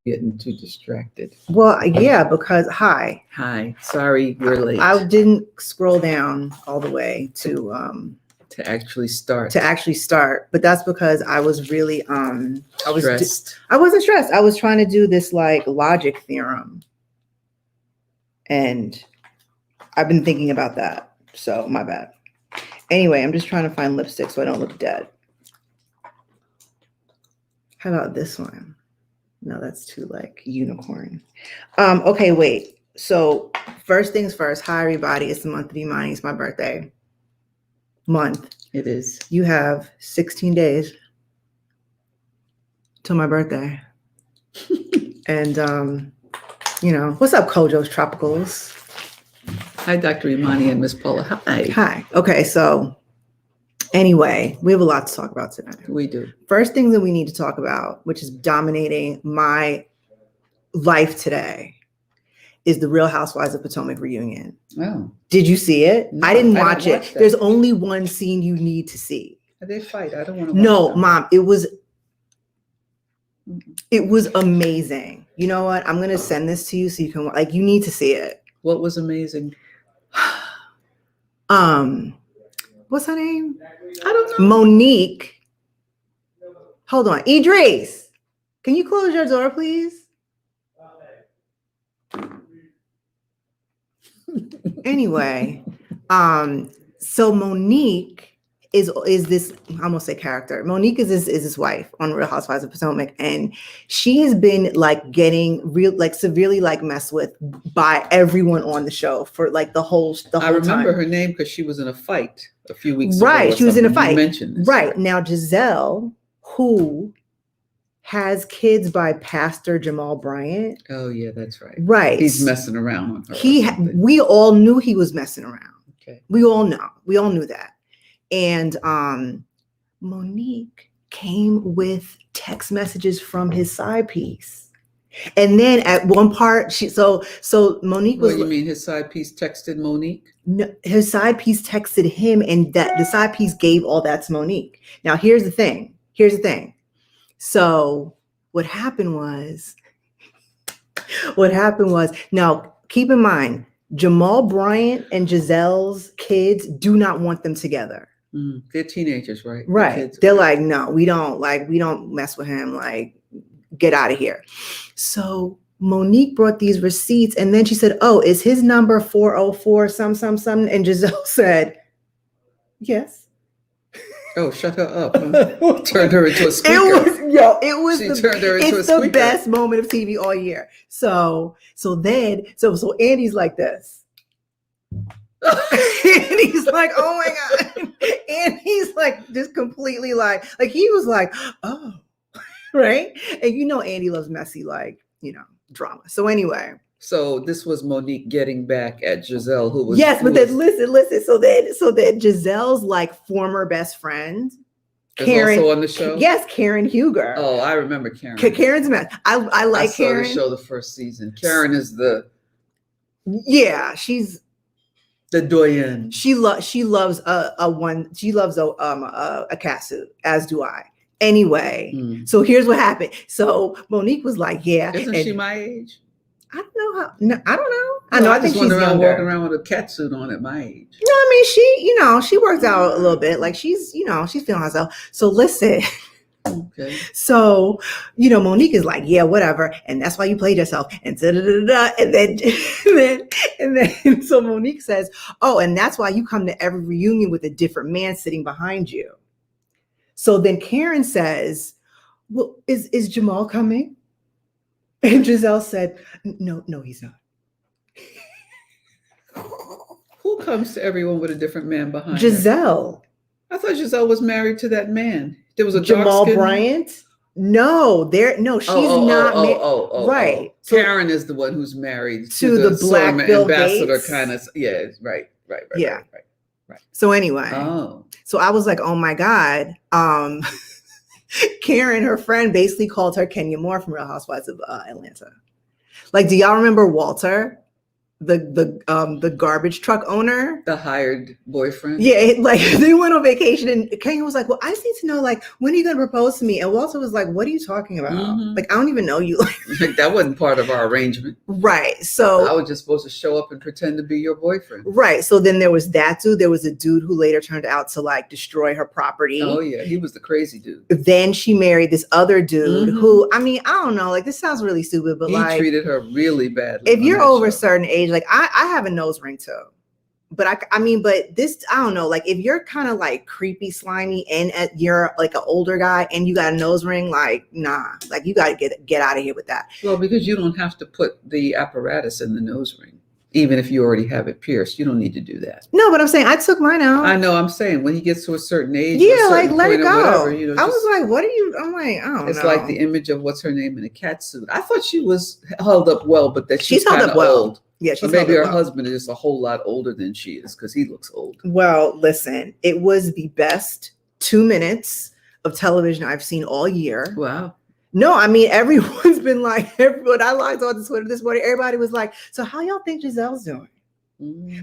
Getting too distracted. Well, yeah, because hi. Sorry, you're late. I didn't scroll down all the way to actually start. But that's because I was really stressed. I wasn't stressed. I was trying to do this like logic theorem, and I've been thinking about that. So my bad. Anyway, I'm just trying to find lipstick so I don't look dead. How about this one? No, that's too like unicorn. Okay, wait. So first things first. Hi, everybody. It's the month of Imani. It's my birthday month. It is. You have 16 days till my birthday. And, what's up, Kojo's Tropicals? Hi, Dr. Imani and Miss Paula. Hi. Okay, so anyway, we have a lot to talk about today. We do. First thing that we need to talk about, which is dominating my life today, is the Real Housewives of Potomac reunion. Oh. Did you see it? No, I didn't watch it. That. There's only one scene you need to see. They fight. I don't want to watch No, them. Mom, it was amazing. You know what? I'm going to send this to you so you can, you need to see it. What was amazing? What's her name? I don't know. Monique. Hold on. Idris, can you close your door, please? Anyway, so Monique is this, I'm gonna say character. Monique is his wife on Real Housewives of Potomac, and she has been like getting severely like messed with by everyone on the show for like the whole I remember time. her name because she was in a fight a few weeks ago. Right, she was in a fight. You mentioned this. Right. Now Giselle, who has kids by Pastor Jamal Bryant. Oh yeah, that's right. Right. He's messing around on her. We all knew he was messing around. Okay. We all knew that. And Monique came with text messages from his side piece. And then at one part, so Monique was. What, you mean his side piece texted Monique? No, his side piece texted him, and that the side piece gave all that to Monique. Now, here's the thing. So what happened was, now keep in mind, Jamal Bryant and Giselle's kids do not want them together. They're teenagers, right? Right. They're like, no, we don't mess with him. Like, get out of here. So Monique brought these receipts, and then she said, oh, is his number 404 something? And Giselle said, yes. Oh, shut her up. Huh? Turned her into a speaker. It's the best moment of TV all year. So Andy's like this. And he's like, oh my God. And he's like, just completely like he was like, oh, right. And Andy loves messy, drama. So anyway. So this was Monique getting back at Giselle, who was. Yes, but then listen. So that Giselle's like former best friend, Karen, also on the show. Yes, Karen Huger. Oh, I remember Karen. Karen's a mess. I like Karen. I saw the show the first season. Karen is she's the doyen. She loves a catsuit, as do I. Anyway, so here's what happened. So Monique was like, yeah. Isn't she my age? I don't know how. No, I don't know. No, I think she's younger. Walking around with a catsuit on at my age. No, I mean she works out a little bit. Like she's feeling herself. So listen. Okay. So Monique is like, yeah, whatever, and that's why you played yourself, and da-da-da-da-da. And then so Monique says, oh, and that's why you come to every reunion with a different man sitting behind you. So then Karen says, well, is Jamal coming? And Giselle said, no, he's not. Who comes to everyone with a different man behind Giselle. Her? I thought Giselle was married to that man. There was a Jamal Bryant. No, she's not married. Right. So Karen is the one who's married to the Black Bill ambassador Gates. Kind of. Yeah, right. Yeah. Right. So anyway. So I was like, oh my God. Karen, her friend, basically called her Kenya Moore from Real Housewives of Atlanta. Like, do y'all remember Walter? the garbage truck owner. The hired boyfriend. Yeah, like they went on vacation and Kenya was like, well, I just need to know, like, when are you going to propose to me? And Walter was like, what are you talking about? Like, I don't even know you. Like, that wasn't part of our arrangement. Right. So I was just supposed to show up and pretend to be your boyfriend. Right. So then there was that dude. There was a dude who later turned out to like destroy her property. Oh, yeah. He was the crazy dude. Then she married this other dude who, I mean, I don't know, like, this sounds really stupid, but he treated her really badly. If you're over a certain age, like I have a nose ring too. But I mean, but this, I don't know, like if you're kind of like creepy, slimy, and you're like an older guy and you got a nose ring, like, nah, like you got to get out of here with that. Well, because you don't have to put the apparatus in the nose ring. Even if you already have it pierced, you don't need to do that. No, but I'm saying I took mine out. I know. I'm saying when he gets to a certain age, yeah, like let it go. Whatever, you know, I was like, what are you? I'm like, I don't know. It's like the image of what's her name in a cat suit. I thought she was held up well, but that she's held up well. Old. Yeah, she's or maybe her well. husband is just a whole lot older than she is because he looks old. Well, listen, it was the best 2 minutes of television I've seen all year. Wow. No, I mean, everyone's been like, when I logged on to Twitter this morning, everybody was like, so how y'all think Giselle's doing?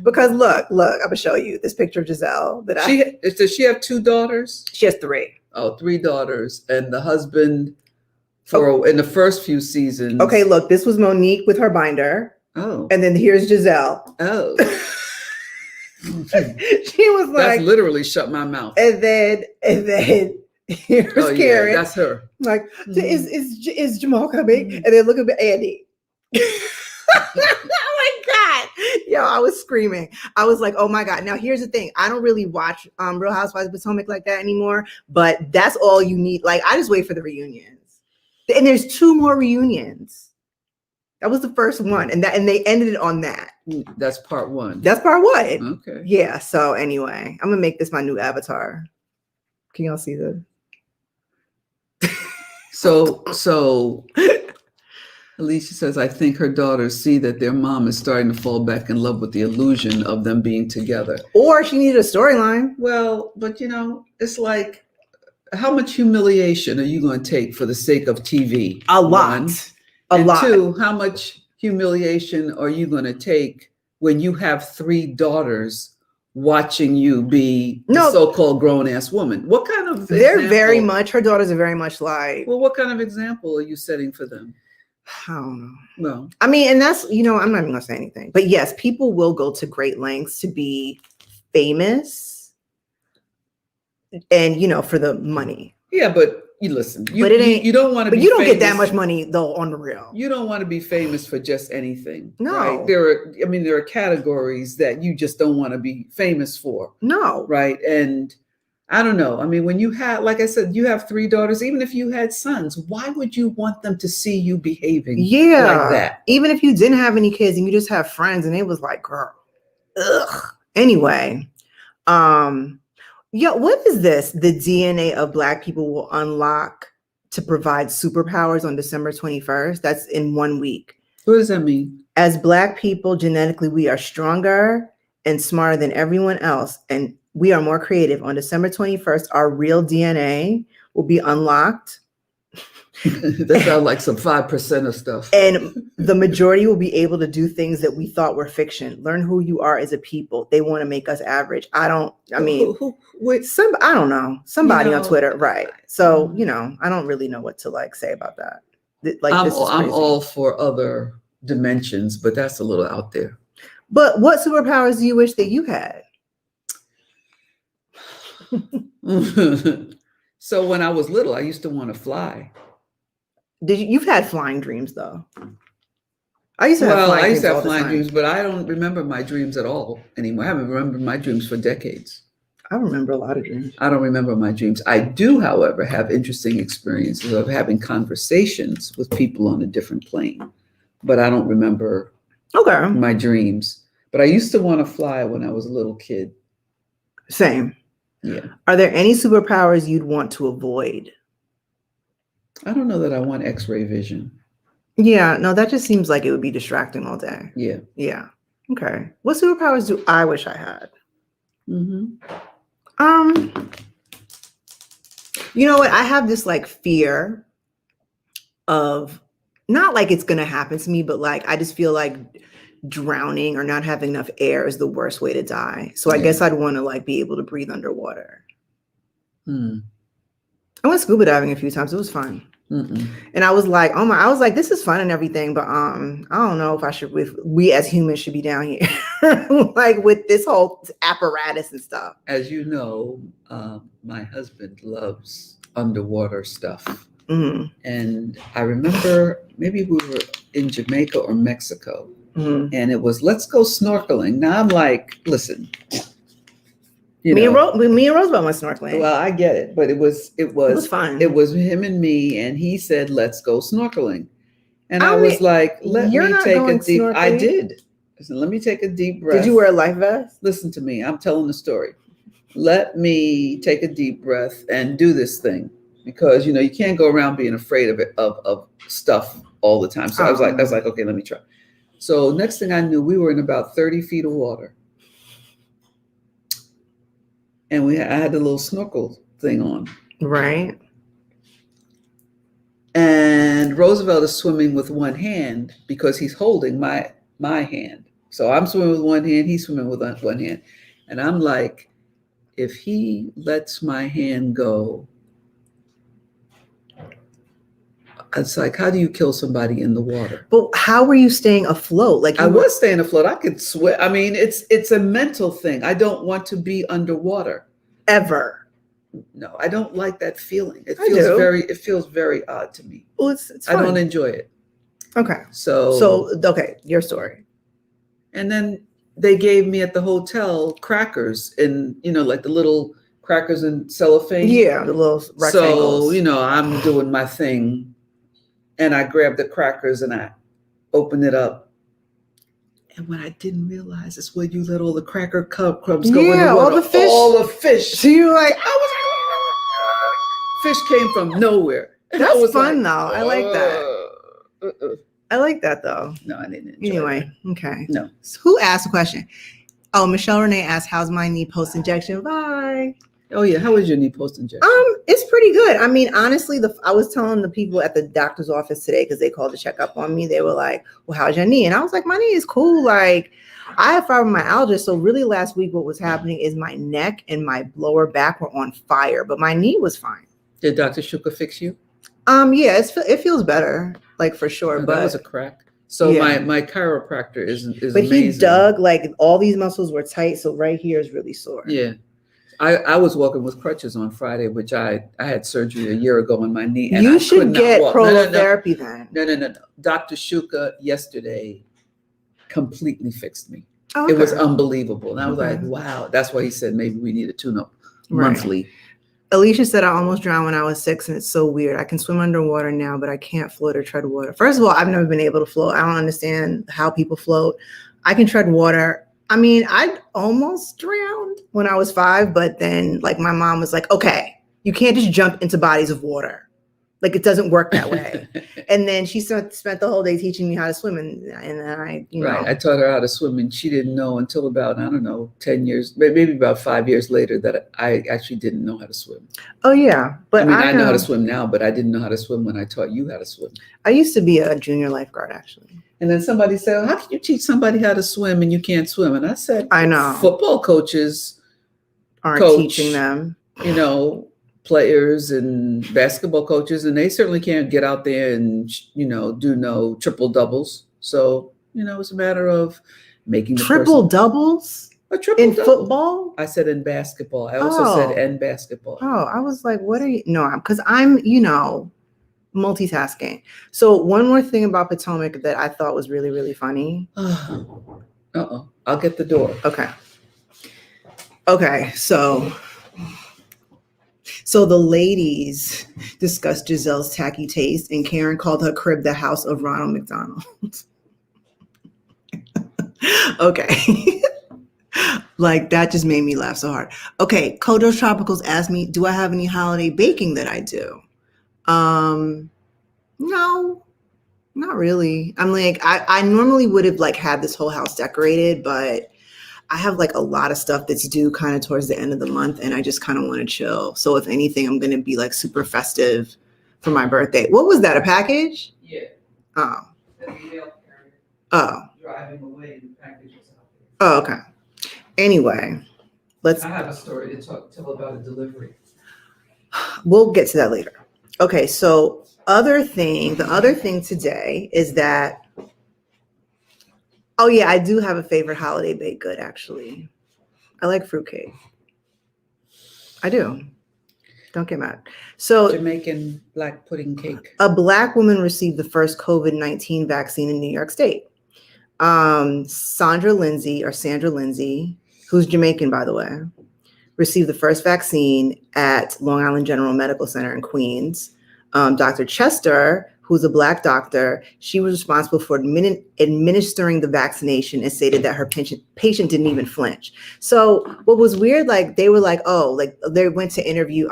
Because look, I'm gonna show you this picture of Giselle that does she have 2 daughters? She has 3. Oh, 3 daughters, and the husband in the first few seasons. Okay, look, this was Monique with her binder. Oh, and then here's Giselle. Oh, she was like, that's literally shut my mouth. And then here's Karen. Yeah, that's her. Like, is Jamal coming? And then look at Andy. Oh my God. Yo, I was screaming. I was like, oh my God. Now here's the thing. I don't really watch Real Housewives of Potomac like that anymore, but that's all you need. Like, I just wait for the reunions. And there's 2 more reunions. That was the first one. And they ended it on that. That's part 1. That's part 1. Okay. Yeah. So anyway, I'm gonna make this my new avatar. Can y'all see this? So Alicia says, I think her daughters see that their mom is starting to fall back in love with the illusion of them being together. Or she needed a storyline. Well, but you know, it's like, how much humiliation are you going to take for the sake of TV? A lot. One. A lot. 2, how much humiliation are you going to take when you have 3 daughters watching you be the so-called grown-ass woman? What kind of her daughters are very much like, well, what kind of example are you setting for them? I don't know. Well, I mean, and that's, I'm not even gonna say anything, but yes, people will go to great lengths to be famous and, for the money. Yeah, but you listen, you don't want to be But you don't famous. Get that much money though on the real. You don't want to be famous for just anything. No. Right? There are categories that you just don't want to be famous for. No. Right. And I don't know. I mean, when you have, like I said, you have 3 daughters, even if you had sons, why would you want them to see you behaving like that? Even if you didn't have any kids and you just have friends and it was like, girl, ugh. Anyway, what is this? The DNA of Black people will unlock to provide superpowers on December 21st. That's in 1 week. What does that mean? As Black people, genetically, we are stronger and smarter than everyone else. And we are more creative. On December 21st, our real DNA will be unlocked. That sounds like some 5% of stuff. And the majority will be able to do things that we thought were fiction. Learn who you are as a people. They want to make us average. I don't know. Somebody on Twitter. Right. So, I don't really know what to say about that. I'm all for other dimensions, but that's a little out there. But what superpowers do you wish that you had? So when I was little, I used to want to fly. You've had flying dreams though. I used to have flying dreams, but I don't remember my dreams at all anymore. I haven't remembered my dreams for decades. I remember a lot of dreams. I don't remember my dreams. I do, however, have interesting experiences of having conversations with people on a different plane, but I don't remember my dreams. But I used to want to fly when I was a little kid. Same. Yeah. Are there any superpowers you'd want to avoid? I don't know that I want X-ray vision. Yeah, no, that just seems like it would be distracting all day. Yeah. Yeah. Okay. What superpowers do I wish I had? Mm-hmm. You know what? I have this fear of, not like it's going to happen to me, but I just feel like drowning or not having enough air is the worst way to die. So I guess I'd want to like be able to breathe underwater. I went scuba diving a few times. It was fun. And I was like, this is fun and everything, but I don't know if we as humans should be down here like with this whole apparatus and stuff. As you know, my husband loves underwater stuff. And I remember maybe we were in Jamaica or Mexico, and it was, let's go snorkeling. Now I'm like, listen, me and Rosebud went snorkeling. Well, I get it, but it was fun. It was him and me, and he said, let's go snorkeling. And I was like, let me take a deep, snorkeling? I did. Listen, let me take a deep breath. Did you wear a life vest? Listen to me. I'm telling the story. Let me take a deep breath and do this thing, because, you can't go around being afraid of it, of stuff all the time. So I was like, okay, let me try. So next thing I knew, we were in about 30 feet of water. And I had the little snorkel thing on. Right. And Roosevelt is swimming with one hand because he's holding my hand. So I'm swimming with one hand, he's swimming with one hand. And I'm like, if he lets my hand go, it's like, how do you kill somebody in the water? But how were you staying afloat? Like I was staying afloat. I could swim. I mean, it's a mental thing. I don't want to be underwater ever. No, I don't like that feeling. It feels very odd to me. Well, it's I fun. don't enjoy it. Okay. So okay, your story. And then they gave me at the hotel crackers in, like the little crackers in cellophane. Yeah, the little rectangles. So, I'm doing my thing. And I grabbed the crackers and I opened it up. And what I didn't realize is where you let all the cracker crumbs go in the water. All the fish. So you're like, fish came from nowhere. That's fun though. I like that. I like that though. No, I didn't enjoy Anyway, that. Okay. No. So who asked the question? Oh, Michelle Renee asked, how's my knee post-injection? Bye. Oh yeah, how was your knee post-injection? It's pretty good. I mean, honestly, I was telling the people at the doctor's office today, because they called to check up on me. They were like, well, how's your knee? And I was like, my knee is cool. Like, I have fibromyalgia. So really last week, what was happening is my neck and my lower back were on fire, but my knee was fine. Did Dr. Shuka fix you? Yeah, it feels better, like for sure. Oh, but that was a crack. So yeah. my chiropractor is but amazing. He dug, like all these muscles were tight. So right here is really sore. Yeah. I was walking with crutches on Friday, which I had surgery a year ago on my knee. And you should get prolotherapy then. No. Dr. Shuka yesterday completely fixed me. Okay. It was unbelievable. And I was like, wow. That's why he said maybe we need a tune-up monthly. Alicia said, I almost drowned when I was 6, and it's so weird. I can swim underwater now, but I can't float or tread water. First of all, I've never been able to float. I don't understand how people float. I can tread water. I mean, I almost drowned when I was 5, but then like my mom was like, okay, you can't just jump into bodies of water. Like it doesn't work that way. And then she spent the whole day teaching me how to swim. And then I taught her how to swim, and she didn't know until about, 10 years, maybe about 5 years later that I actually didn't know how to swim. Oh yeah. But I know how to swim now, but I didn't know how to swim when I taught you how to swim. I used to be a junior lifeguard actually. And then somebody said, how can you teach somebody how to swim and you can't swim? And I said, I know. Football coaches aren't teaching them. Players and basketball coaches, and they certainly can't get out there and, do no triple doubles. So, it's a matter of making the triple doubles? A triple in double. Football? I said in basketball. I also said in basketball. Oh, I was like, what are you? No, because I'm, multitasking. So one more thing about Potomac that I thought was really, really funny. I'll get the door. Okay. So the ladies discussed Giselle's tacky taste, and Karen called her crib the house of Ronald McDonald. Okay. Like that just made me laugh so hard. Okay, Kodos Tropicals asked me, do I have any holiday baking that I do? No, not really. I'm like, I normally would have like had this whole house decorated, but I have like a lot of stuff that's due kind of towards the end of the month, and I just kind of want to chill. So if anything, I'm going to be like super festive for my birthday. What was that, a package? Yeah. Oh. That's the mail carrier. Oh. You driving away and the package was out there. Oh, okay. Anyway, I have a story to tell about a delivery. We'll get to that later. Okay, so the other thing today is that, oh yeah, I do have a favorite holiday baked good, actually. I like fruitcake. I do. Don't get mad. So Jamaican black pudding cake. A Black woman received the first COVID-19 vaccine in New York State. Sandra Lindsay, who's Jamaican, by the way, received the first vaccine at Long Island General Medical Center in Queens. Dr. Chester, who's a Black doctor, she was responsible for administering the vaccination and stated that her patient didn't even flinch. So what was weird, like they were like, oh, like they went to interview,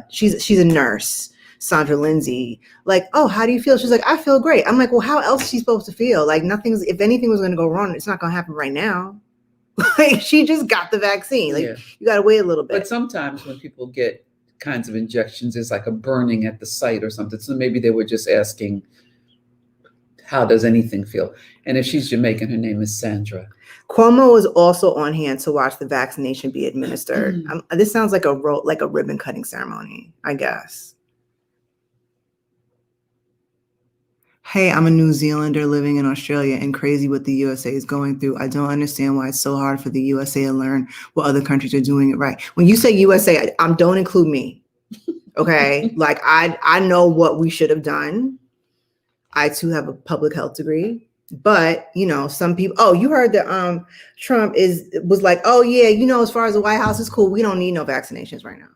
she's a nurse, Sandra Lindsay, like, oh, how do you feel? She's like, I feel great. I'm like, well, how else is she supposed to feel? Like if anything was going to go wrong, it's not going to happen right now. Like she just got the vaccine. Like you got to wait a little bit. But sometimes when people get kinds of injections, there's like a burning at the site or something. So maybe they were just asking, how does anything feel? And if she's Jamaican, her name is Sandra. Cuomo is also on hand to watch the vaccination be administered. This sounds like a ribbon cutting ceremony, I guess. Hey, I'm a New Zealander living in Australia and crazy what the USA is going through. I don't understand why it's so hard for the USA to learn what other countries are doing it right. When you say USA, don't include me. Okay. Like I know what we should have done. I too have a public health degree, but some people, you heard that Trump was like, oh yeah, as far as the White House is cool, we don't need no vaccinations right now.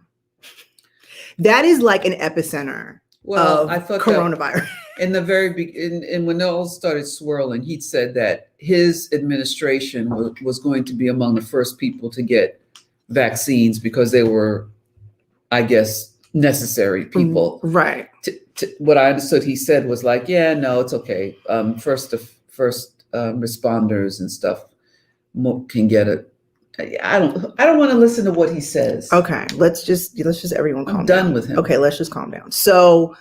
That is like an epicenter of I thought coronavirus. In the very beginning, when it all started swirling, he said that his administration was going to be among the first people to get vaccines because they were, I guess, necessary people. Right. What I understood he said was like, yeah, no, it's okay. First responders and stuff can get it. I don't want to listen to what he says. Okay, let's just everyone calm down. I'm done with him. Okay, let's just calm down. So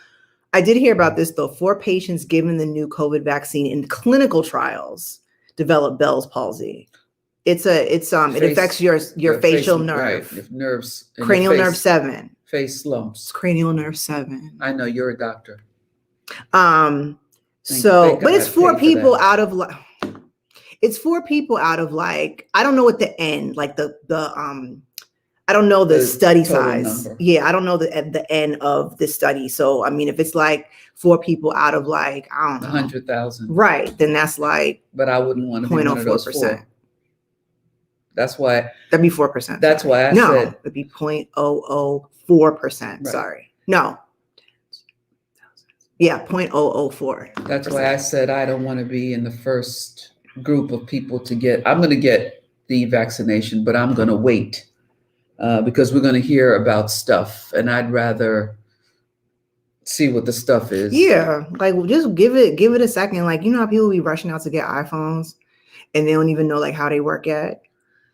I did hear about this though. 4 patients given the new COVID vaccine in clinical trials developed Bell's palsy. It affects your facial nerve. Right. Nerves. Cranial nerve 7. Face slumps. Cranial nerve 7. I know you're a doctor. But it's 4 people out of like. It's 4 people out of like, I don't know what the end, like I don't know the study size. Number. Yeah, I don't know the end of the study. So, I mean, if it's like 4 people out of like, I don't know. 100,000. Right, then that's like. But I wouldn't want to be 0.04%. That's why. That'd be 4%. That's why I said. It'd be 0.004%. Right. Sorry. No. Yeah, 0.004%. That's why I said I don't want to be in the first group of people to get. I'm going to get the vaccination, but I'm going to wait. Because we're going to hear about stuff, and I'd rather see what the stuff is. Yeah, like just give it a second. Like how people be rushing out to get iPhones, and they don't even know like how they work yet.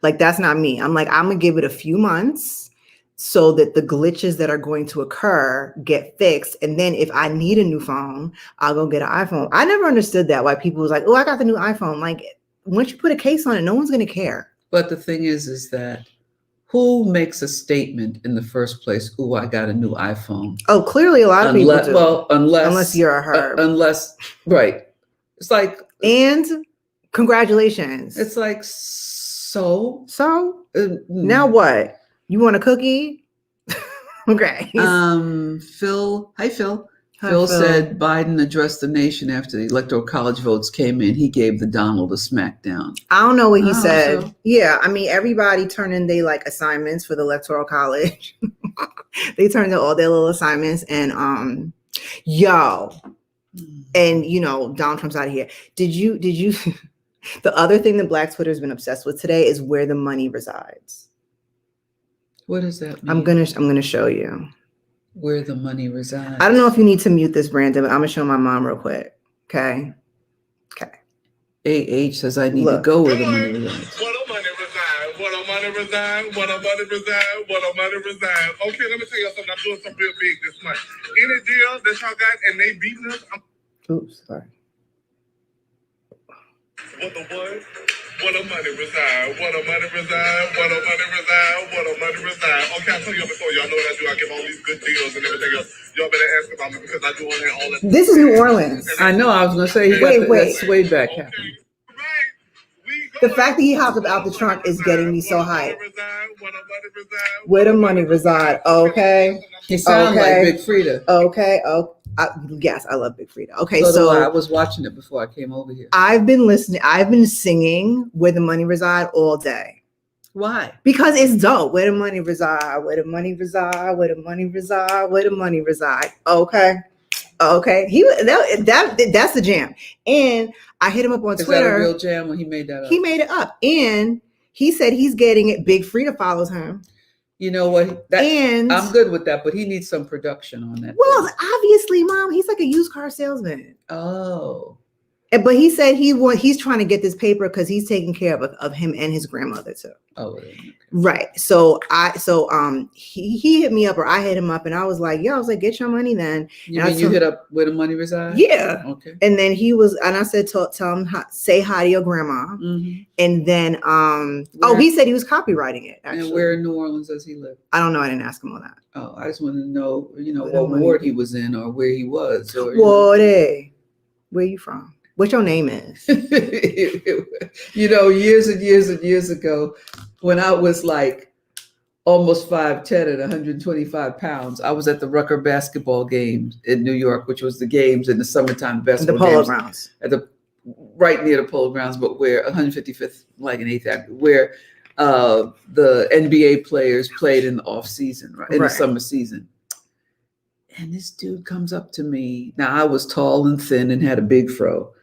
Like that's not me. I'm like I'm gonna give it a few months so that the glitches that are going to occur get fixed, and then if I need a new phone, I'll go get an iPhone. I never understood that why people was like, oh, I got the new iPhone. Like once you put a case on it, no one's gonna care. But the thing is that. Who makes a statement in the first place? Oh, I got a new iPhone. Oh, clearly a lot of people do. Well, unless you're a herb. Right. It's like. And congratulations. It's like, so? Now what? You want a cookie? Okay. Phil. Hi, Phil. Phil said Biden addressed the nation after the electoral college votes came in. He gave the Donald a smackdown. I don't know what he said. So. Yeah, I mean, everybody turned in their like assignments for the electoral college. They turned in all their little assignments, and and Donald Trump's out of here. Did you? The other thing that Black Twitter has been obsessed with today is where the money resides. What does that mean? I'm gonna show you. Where the money resides. I don't know if you need to mute this, Brandon, but I'm gonna show my mom real quick. Okay. AH says I need to go where the money resides. Where the money resides. Where the money resides. Where the money resides. Where the money resides. Okay, let me tell you something. I'm doing something real big this month. Any deal that y'all got and they beating us. Oops, sorry. What the what? What a money reside. What a money reside. What a money reside. What a money reside. Okay, I told y'all before. Y'all know what I do. I give all these good deals and everything else. Y'all better ask about me because I do all that. This is New Orleans. I know. I was gonna say that sway back happened. The fact that he hopped up out the trunk is getting me so hyped. Where the money reside? Okay. He sounds like Big Frida. Okay. Oh, yes, I love Big Frida. Okay, so I was watching it before I came over here. I've been listening. I've been singing "Where the Money Reside" all day. Why? Because it's dope. Where the money reside? Where the money reside? Where the money reside? Where the money reside? Okay. That's the jam. And I hit him up on Twitter. Is that a real jam when he made that up? He made it up, and he said he's getting it. Big Frida follows him. You know what? I'm good with that, but he needs some production on that. Well, obviously, Mom, he's like a used car salesman. Oh. But he said he's trying to get this paper because he's taking care of him and his grandmother too. Oh, okay. Right. So he hit me up or I hit him up and I was like, get your money then. You hit up where the money resides? Yeah. Okay. And then I said, tell him say hi to your grandma. Mm-hmm. And then he said he was copywriting it. Actually. And where in New Orleans does he live? I don't know. I didn't ask him all that. Oh, I just wanted to know, what ward he was in or where he was. Or, where you from? What your name is? Years and years and years ago, when I was like almost 5'10" and 125 pounds, I was at the Rucker basketball games in New York, which was the games in the summertime basketball the Polo games Grounds. Right near the Polo Grounds, but where 155th, like an 8th Avenue, where the NBA players played in the off season, right? In the summer season. And this dude comes up to me. Now I was tall and thin and had a big fro.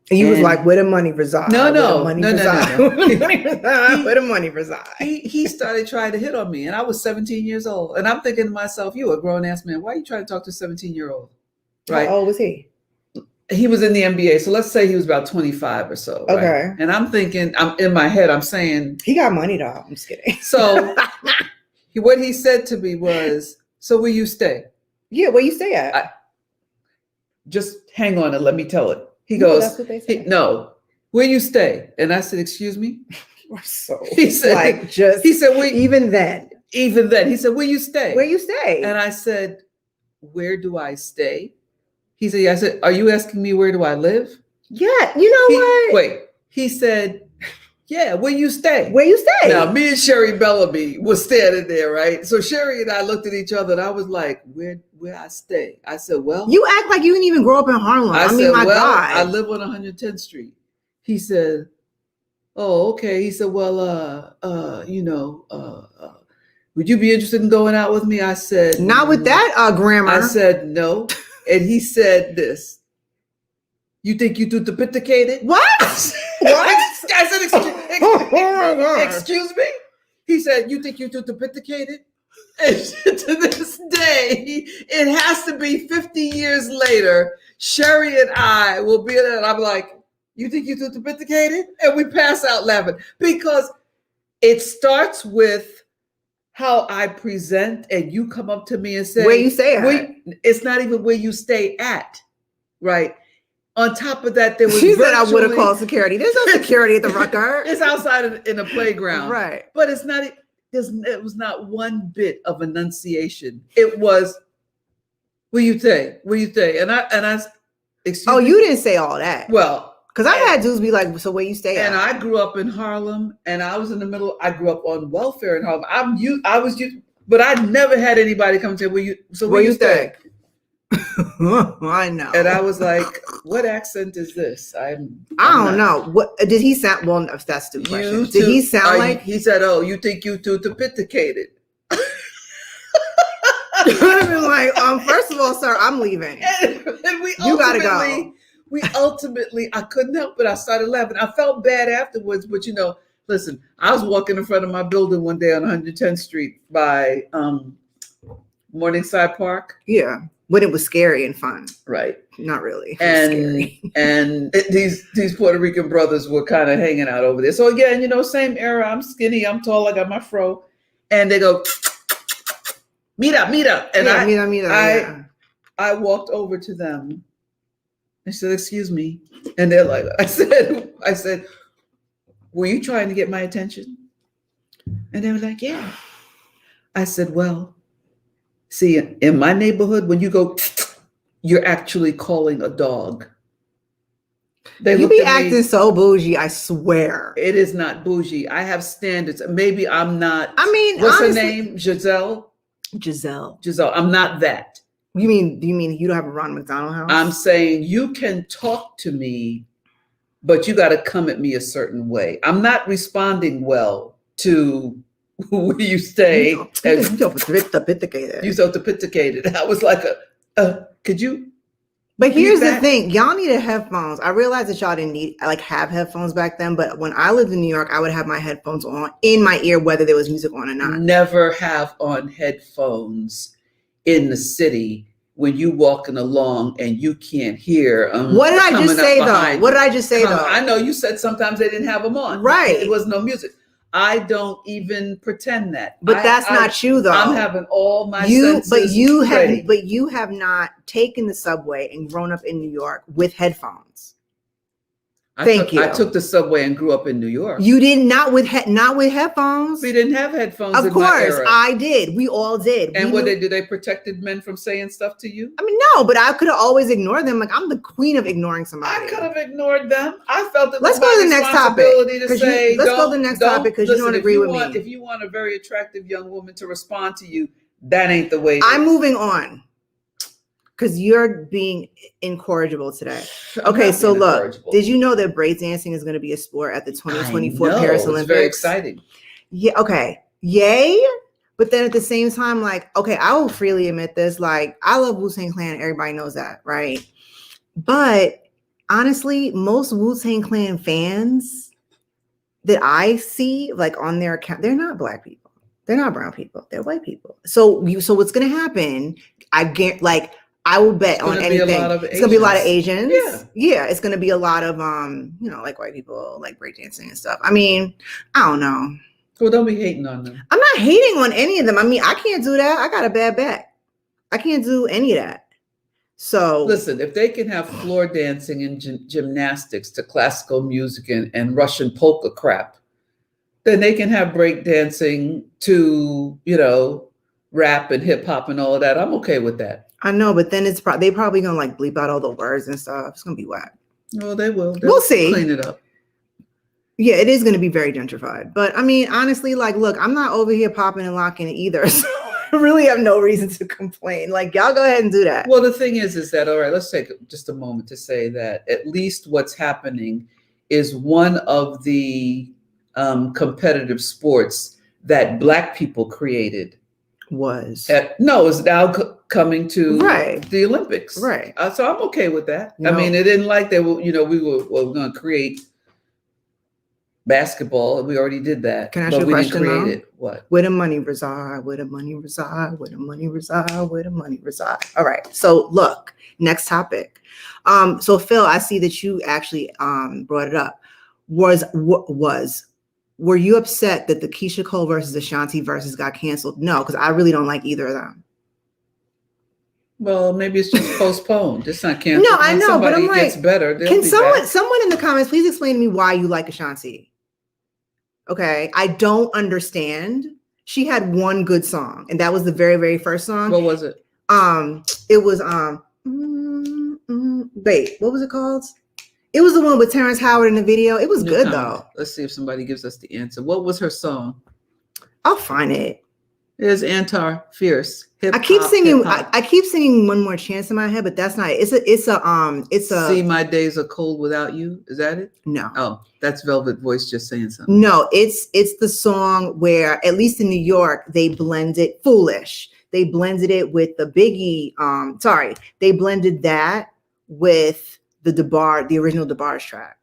And you was like, where the money reside? No. Where the money reside? He started trying to hit on me, and I was 17 years old. And I'm thinking to myself, you a grown ass man. Why are you trying to talk to a 17-year-old? Right? How old was he? He was in the NBA. So let's say he was about 25 or so. Right? Okay. And I'm thinking, in my head, I'm saying. He got money though. I'm just kidding. So what he said to me was, so will you stay? Yeah, where you stay at? Just hang on and let me tell it. He goes, that's what they say. No, where you stay? And I said, excuse me? He said, even then. He said, where you stay? Where you stay? And I said, where do I stay? He said, yeah. I said, are you asking me where do I live? Yeah, you know what? Wait, he said, yeah, where you stay? Where you stay? Now, me and Sherry Bellamy was standing there, right? So Sherry and I looked at each other and I was like, where I stay? I said, well. You act like you didn't even grow up in Harlem. I mean, my God. I live on 110th Street. He said, oh, okay. He said, well, would you be interested in going out with me? I said. Not with that grammar. I said, no. And he said this. You think you too sophisticated? What? What? I said, excuse me? He said, you think you're too sophisticated? And to this day, it has to be 50 years later, Sherry and I will be there, and I'm like, you think you're too sophisticated? And we pass out laughing because it starts with how I present, and you come up to me and say, where you stay at? It's not even where you stay at, right? On top of that, there was. She said I would have called security. There's no security at the Rucker. It's outside in a playground, right? But it's not. It was not one bit of enunciation. It was. Where you stay? Where you stay? And I. Excuse me? You didn't say all that. Well, because I had dudes be like, "So where you stay at?" And I grew up in Harlem, and I was in the middle. I grew up on welfare in Harlem. But I never had anybody come and say, where you stay? I know. And I was like, what accent is this? I don't know. What did he sound? Well, if that's the question. Did he sound like? He said, oh, you think you too sophisticated. I've been like, first of all, sir, I'm leaving. And you gotta go. We ultimately, I couldn't help it. I started laughing. I felt bad afterwards, but listen, I was walking in front of my building one day on 110th Street by Morningside Park. Yeah. When it was scary and fun. Right. Not really. And these Puerto Rican brothers were kind of hanging out over there. So again, same era. I'm skinny, I'm tall, I got my fro. And they go, meet up. And I walked over to them. I said, excuse me. And they're like, I said, I said, were you trying to get my attention? And they were like, yeah. I said, well, see, in my neighborhood, when you go, you're actually calling a dog. You be acting so bougie, I swear. It is not bougie. I have standards. Maybe I'm not. I mean, what's honestly, her name? Giselle. I'm not that. Do you mean you don't have a Ronald McDonald house? I'm saying you can talk to me, but you got to come at me a certain way. I'm not responding well to where you stay. You sophisticated. I was like, could you? But here's the thing, y'all needed headphones. I realized that y'all didn't need have headphones back then, but when I lived in New York, I would have my headphones on in my ear, whether there was music on or not. Never have on headphones in the city when you walking along and you can't hear. What did I just say though? What did I just say though? I know you said sometimes they didn't have them on. Right. It was no music. I don't even pretend that. But that's not you though. I'm having all my senses ready. But you have not taken the subway and grown up in New York with headphones. Thank you. I took the subway and grew up in New York. You did not with headphones. We didn't have headphones. Of course, I did. We all did. And did they protected men from saying stuff to you? I mean, no, but I could have always ignored them. Like I'm the queen of ignoring somebody. I could have ignored them. I felt it was let's go to the next topic. Let's go to the next topic because you don't agree with me. If you want a very attractive young woman to respond to you, that ain't the way. I'm moving on. Because you're being incorrigible today. Okay, so look, did you know that breakdancing is going to be a sport at the 2024 Paris Olympics? It's very exciting. Yeah, okay. Yay. But then at the same time, like, okay, I will freely admit this. Like, I love WuTang Clan. Everybody knows that, right? But honestly, most WuTang Clan fans that I see, like, on their account, they're not Black people. They're not brown people. They're white people. So what's going to happen, I will bet on anything. It's going to be a lot of Asians. Yeah. It's going to be a lot of, like white people, like breakdancing and stuff. I mean, I don't know. Well, don't be hating on them. I'm not hating on any of them. I mean, I can't do that. I got a bad back. I can't do any of that. So listen, if they can have floor dancing and gymnastics to classical music and Russian polka crap, then they can have breakdancing to, rap and hip hop and all of that. I'm okay with that. I know, but then they probably gonna like bleep out all the words and stuff. It's gonna be whack. Well, they will. We'll see. Clean it up. Yeah, it is gonna be very gentrified. But I mean, honestly, like, look, I'm not over here popping and locking it either. So I really have no reason to complain. Like, y'all go ahead and do that. Well, the thing is that, all right, let's take just a moment to say that at least what's happening is one of the competitive sports that Black people created. Is now coming to the Olympics. Right. So I'm okay with that. No. I mean, it didn't like they were, we were going to create basketball. We already did that. Can I ask you a question now? What? Where the money reside? Where the money reside? Where the money reside? Where the money reside? All right. So look, next topic. So Phil, I see that you actually brought it up. Were you upset that the Keisha Cole versus Ashanti versus got canceled? No, because I really don't like either of them. Well, maybe it's just postponed. It's not canceled. No, I know, but I'm like, gets better. Can someone in the comments please explain to me why you like Ashanti? Okay, I don't understand. She had one good song, and that was the very, very first song. What was it? It was wait, what was it called? It was the one with Terrence Howard in the video. It was good though. Let's see if somebody gives us the answer. What was her song? I'll find it. It's Antar Fierce. I keep singing. I keep singing One More Chance in my head, but that's not it. It's a. See, My Days Are Cold Without You. Is that it? No. Oh, that's Velvet Voice just saying something. No, it's the song where, at least in New York, they blended Foolish. They blended it with the Biggie. They blended that with the original DeBarge track.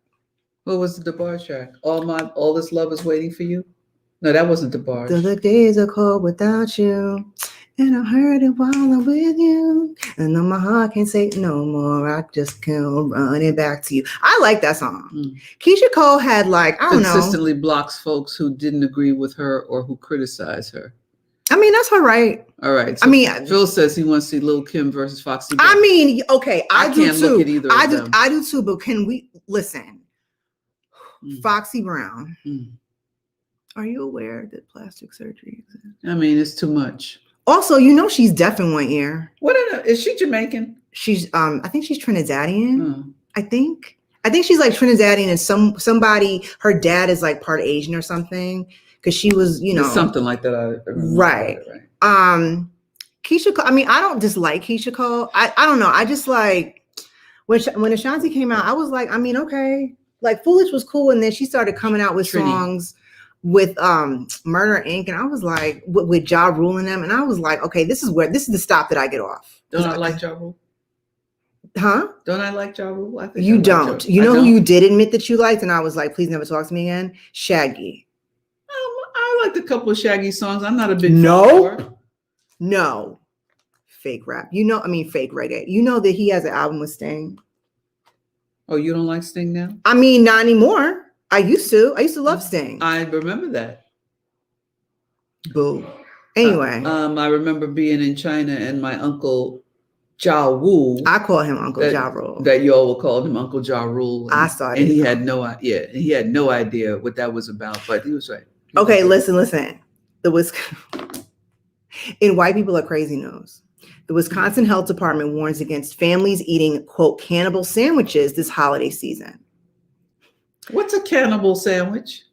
What was the DeBarge track? All This Love Is Waiting for You? No, that wasn't DeBarge. The days are cold without you, and I heard it while I'm with you, and then my heart can't say no more. I just can't run it back to you. I like that song. Keisha Cole had consistently blocks folks who didn't agree with her or who criticize her. I mean, that's her right. All right. So Phil says he wants to see Lil' Kim versus Foxy Brown. I mean, okay, I do can't too. Look at either of them. I do too, but can we listen? Foxy Brown. Mm. Are you aware that plastic surgery exists? I mean, it's too much. Also, she's deaf in one ear. Is she Jamaican? She's I think she's Trinidadian. I think she's like Trinidadian, and somebody, her dad is like part Asian or something, because she was, It's something like that. Right. Keisha Cole, I mean, I don't dislike Keisha Cole. I don't know. I just like when Ashanti came out, I was like, I mean, okay. Like Foolish was cool, and then she started coming out with songs with Murder Inc. And I was like, with Ja Rule in them, and I was like, okay, this is the stop that I get off. Don't I like Ja Rule? Huh? Don't I like Ja Rule? I think you don't. You know who you did admit that you liked, and I was like, please never talk to me again? Shaggy. I liked a couple of Shaggy songs. I'm not a big No. Fake rap. Fake reggae. You know that he has an album with Sting. Oh, you don't like Sting now? I mean, not anymore. I used to love Sting. I remember that. Boo. Anyway. I remember being in China and my uncle Ja Rule. I call him Uncle Ja Rule. That y'all will call him Uncle Ja Rule. I started. And he had no idea what that was about, but he was right. Okay, listen. In White People Are Crazy News, the Wisconsin Health Department warns against families eating, quote, cannibal sandwiches this holiday season. What's a cannibal sandwich?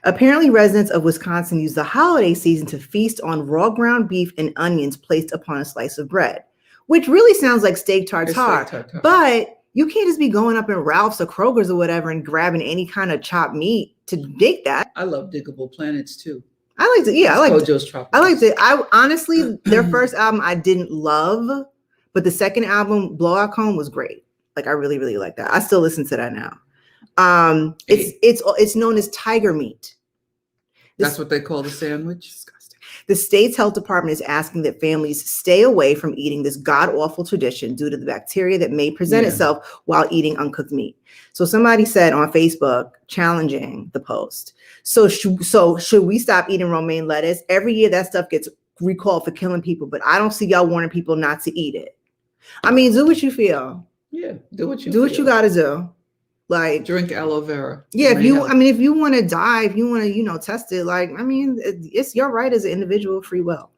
Apparently, residents of Wisconsin use the holiday season to feast on raw ground beef and onions placed upon a slice of bread, which really sounds like steak tartare. But you can't just be going up in Ralph's or Kroger's or whatever and grabbing any kind of chopped meat to make that. I love Diggable Planets too. I liked it. Yeah, I liked Kojo's Tropics. I liked it. I honestly, their first album I didn't love, but the second album, Blowout Cone, was great. Like I really, really like that. I still listen to that now. It's known as tiger meat. That's what they call the sandwich. Disgusting. The state's health department is asking that families stay away from eating this god-awful tradition due to the bacteria that may present itself while eating uncooked meat. So somebody said on Facebook, challenging the post. So should we stop eating romaine lettuce? Every year that stuff gets recalled for killing people, but I don't see y'all warning people not to eat it. I mean, do what you feel. Yeah, do what you gotta do. Like drink aloe vera. Yeah, if you want to die, if you want to, test it, like, I mean, it's your right as an individual, free will.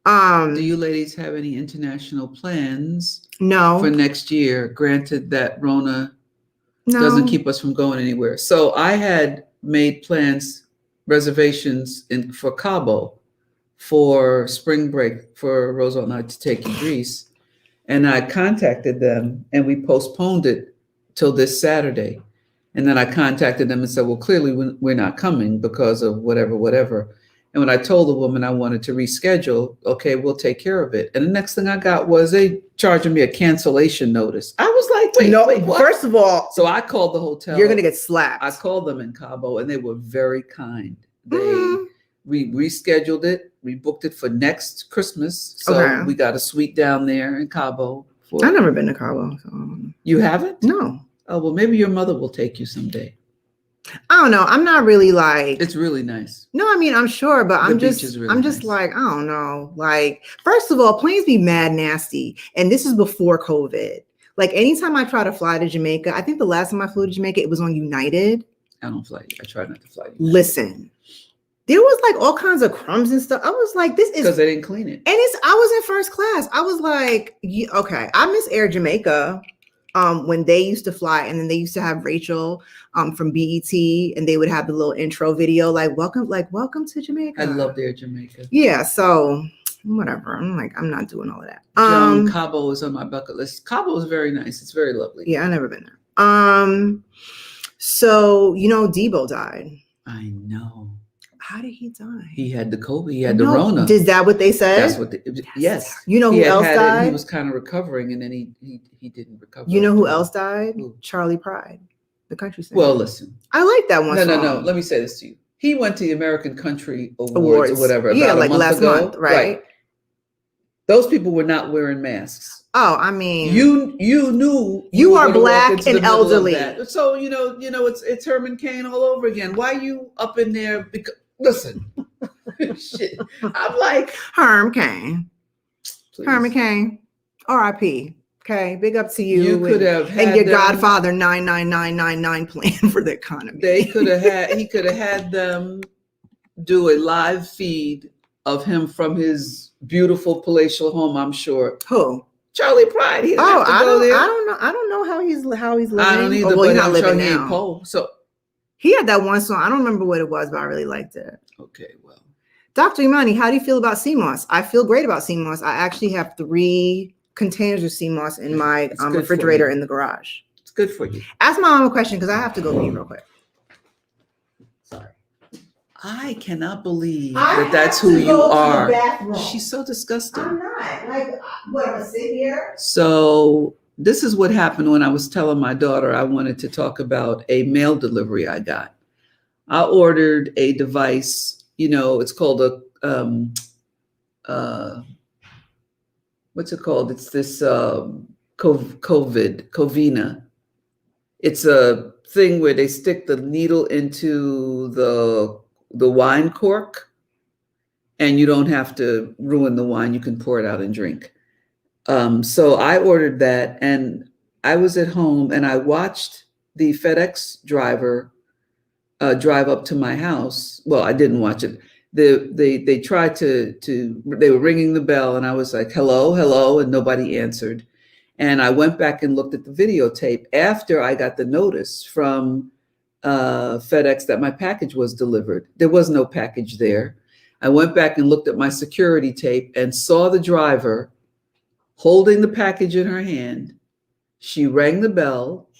Do you ladies have any international plans? No. For next year, granted that Rona doesn't keep us from going anywhere. So I had made reservations for Cabo for spring break for Rosa and I to take Idris. And I contacted them and we postponed it till this Saturday. And then I contacted them and said, well, clearly we're not coming because of whatever. And when I told the woman I wanted to reschedule, okay, we'll take care of it. And the next thing I got was they charging me a cancellation notice. I was like, wait, what? First of all, so I called the hotel. You're going to get slapped. I called them in Cabo and they were very kind. We rescheduled it. We booked it for next Christmas. So we got a suite down there in Cabo. I've never been to Cabo. So. You haven't? No. Oh, well, maybe your mother will take you someday. I don't know. I'm not really like. It's really nice. No, I mean, I'm sure, but I'm just nice. Like, I don't know. Like, first of all, planes be mad nasty. And this is before COVID. Like, anytime I try to fly to Jamaica, I think the last time I flew to Jamaica, it was on United. I don't fly. I try not to fly. United. Listen, there was like all kinds of crumbs and stuff. I was like, this is. Because they didn't clean it. And I was in first class. I was like, okay, I miss Air Jamaica. When they used to fly, and then they used to have Rachel from BET, and they would have the little intro video, like welcome to Jamaica. I love Air Jamaica. Yeah, so whatever. I'm like, I'm not doing all of that. Cabo is on my bucket list. Cabo is very nice. It's very lovely. Yeah, I've never been there. So Debo died. I know. How did he die? He had the COVID. He had the Rona. Is that what they said? That's what. Yes. You know who else died? He was kind of recovering, and then he didn't recover. You know who else died? Who? Charlie Pride, the country singer. Well, listen. I like that one. No. Let me say this to you. He went to the American Country Awards or whatever. Yeah, about like a month last ago. month, right? Those people were not wearing masks. Oh, I mean, you knew you are black and elderly. So it's Herman Cain all over again. Why are you up in there? Because listen, shit. I'm like Herm Cain. Please. Herman Cain. R.I.P. Okay, big up to you. You could have had and your them, Godfather 99999 plan for the economy. He could have had them do a live feed of him from his beautiful palatial home, I'm sure. Who? Charlie Pride. He didn't have to go there. I don't know how he's living. I don't either, well, but he's I'm not sure living he ain't now. poor. So he had that one song. I don't remember what it was, but I really liked it. okay, well. Dr. Imani, how do you feel about sea moss? I feel great about sea moss. I actually have 3 containers of sea moss in my refrigerator in the garage. It's good for you. Ask my mom a question because I have to go pee real quick. Sorry. I cannot believe that's who you are. She's so disgusting. I'm not. Like, what, I'm going to sit here? So this is what happened when I was telling my daughter I wanted to talk about a mail delivery I got. I ordered a device, it's called a, what's it called? It's this Covina. It's a thing where they stick the needle into the wine cork and you don't have to ruin the wine. You can pour it out and drink. So I ordered that and I was at home and I watched the FedEx driver drive up to my house. Well, I didn't watch it. They tried they were ringing the bell and I was like, hello, and nobody answered. And I went back and looked at the videotape after I got the notice from FedEx that my package was delivered. There was no package there. I went back and looked at my security tape and saw the driver holding the package in her hand. She rang the bell.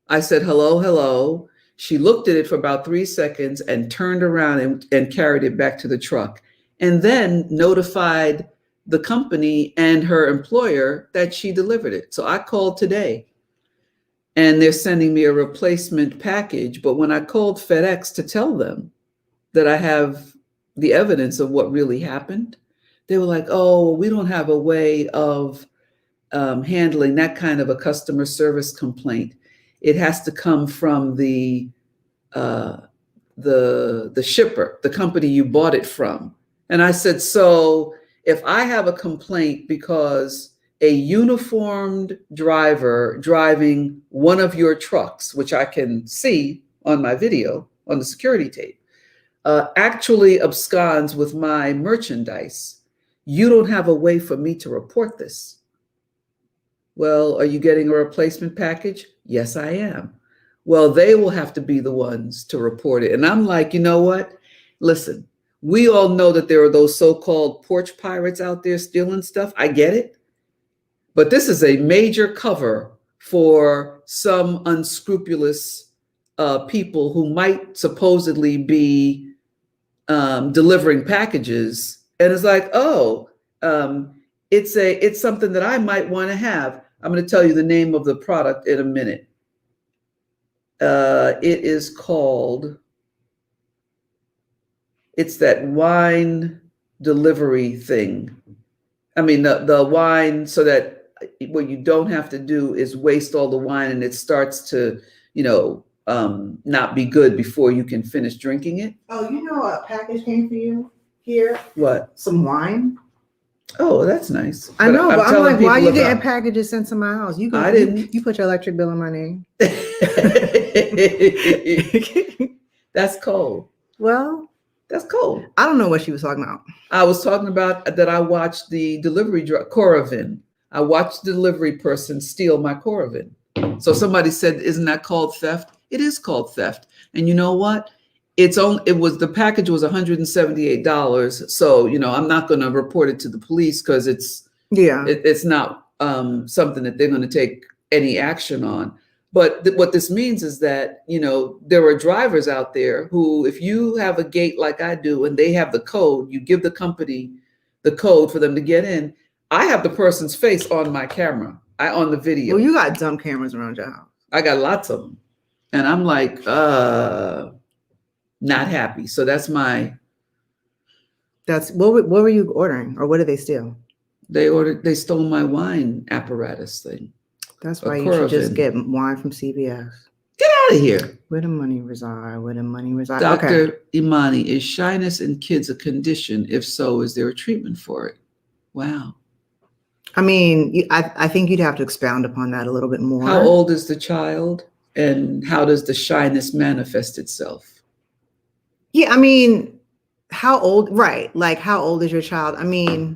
I said, hello. She looked at it for about 3 seconds and turned around and carried it back to the truck and then notified the company and her employer that she delivered it. So I called today and they're sending me a replacement package. But when I called FedEx to tell them that I have the evidence of what really happened, they were like, oh, we don't have a way of handling that kind of a customer service complaint. It has to come from the shipper, the company you bought it from. And I said, so if I have a complaint because a uniformed driver driving one of your trucks, which I can see on my video, on the security tape, actually absconds with my merchandise, you don't have a way for me to report this. Well, are you getting a replacement package? Yes, I am. Well, they will have to be the ones to report it. And I'm like, you know what? Listen, we all know that there are those so-called porch pirates out there stealing stuff. I get it. But this is a major cover for some unscrupulous people who might supposedly be delivering packages. And it's like, it's something that I might want to have. I'm going to tell you the name of the product in a minute. It is called, it's that wine delivery thing. I mean, the wine, so that what you don't have to do is waste all the wine and it starts to, not be good before you can finish drinking it. Oh, a package came for you here? What? Some wine? Oh, that's nice. I know, but I'm like, why are you getting up. Packages sent to my house? I didn't. You put your electric bill in my name. That's cold. Well, that's cold. I don't know what she was talking about. I was talking about that I watched the delivery Coravin. I watched the delivery person steal my Coravin. So somebody said, isn't that called theft? It is called theft. And you know what? The package was $178. So, I'm not going to report it to the police because it's not something that they're going to take any action on. But what this means is that, there are drivers out there who, if you have a gate like I do and they have the code, you give the company the code for them to get in. I have the person's face on my camera, on the video. Well, you got dumb cameras around your house. I got lots of them. And I'm like, not happy. So that's what were you ordering, or what did they steal? They stole my wine apparatus thing. That's why you should just get wine from CVS. Get out of here. Where the money reside? Dr. Okay. Imani, is shyness in kids a condition? If so, is there a treatment for it? Wow. I mean, I think you'd have to expound upon that a little bit more. How old is the child, and how does the shyness manifest itself? Yeah, I mean, how old? Right. Like, how old is your child? I mean,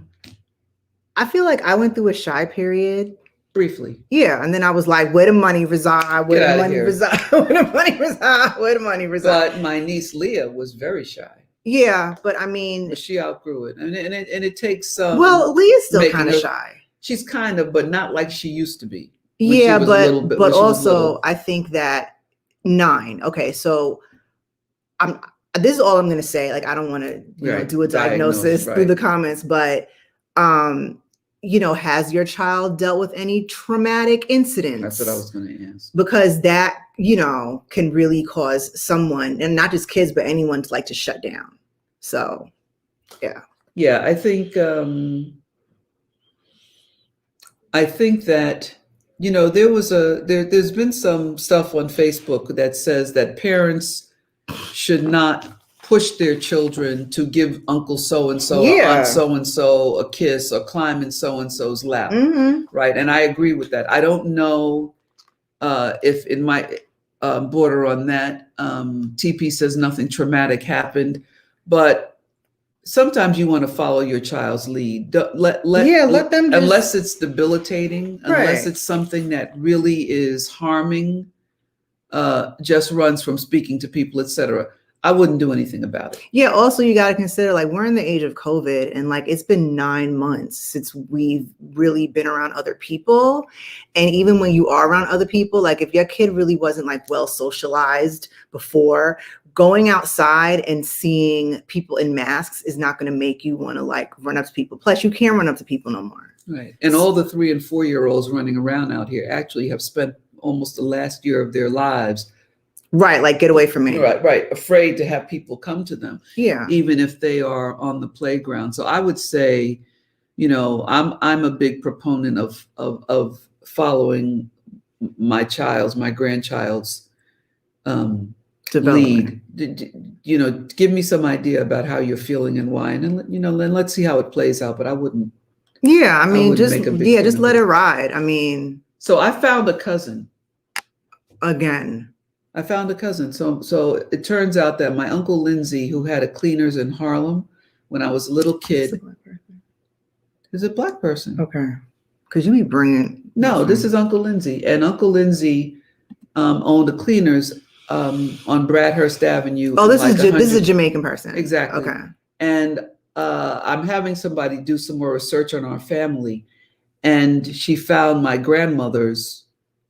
I feel like I went through a shy period. Briefly. Yeah. And then I was like, where the money reside? Where the money reside? Where the money reside? Where the money reside? But my niece Leah was very shy. Yeah, but I mean, but she outgrew it, and it takes some. Well, Leah's still kind of shy. She's kind of, but not like she used to be. Yeah, but also I think that 9. Okay, so this is all I'm going to say. Like, I don't want to do a diagnosis through the comments, but has your child dealt with any traumatic incidents? That's what I was going to ask. Because that, can really cause someone, and not just kids, but anyone to shut down. So, yeah. Yeah, I think that, there's been some stuff on Facebook that says that parents should not push their children to give Uncle so-and-so or Aunt so-and-so a kiss or climb in so-and-so's lap. Mm-hmm. Right. And I agree with that. I don't know if it might border on that. TP says nothing traumatic happened, but sometimes you want to follow your child's lead. Let them unless it's debilitating, unless it's something that really is harming, just runs from speaking to people, etc. I wouldn't do anything about it. Yeah. Also, you got to consider, we're in the age of COVID, and it's been 9 months since we've really been around other people. And even when you are around other people, if your kid really wasn't well socialized before, going outside and seeing people in masks is not going to make you want to run up to people. Plus, you can't run up to people no more. Right. And all the 3 and 4-year-olds running around out here actually have spent almost the last year of their lives. Right. Get away from me. Right. Afraid to have people come to them. Yeah. Even if they are on the playground. So I would say, I'm a big proponent of following my grandchild's lead. Give me some idea about how you're feeling and why, and then let's see how it plays out. But I wouldn't. Yeah, I mean, just let it ride. I mean, so I found a cousin. Again, I found a cousin. So it turns out that my uncle Lindsay, who had a cleaners in Harlem when I was a little kid, is a black person. Okay, because you be bringing. No, this is Uncle Lindsay, and Uncle Lindsay owned a cleaners on Bradhurst Avenue. Oh, this is a Jamaican person. Exactly. Okay. And I'm having somebody do some more research on our family, and she found my grandmother's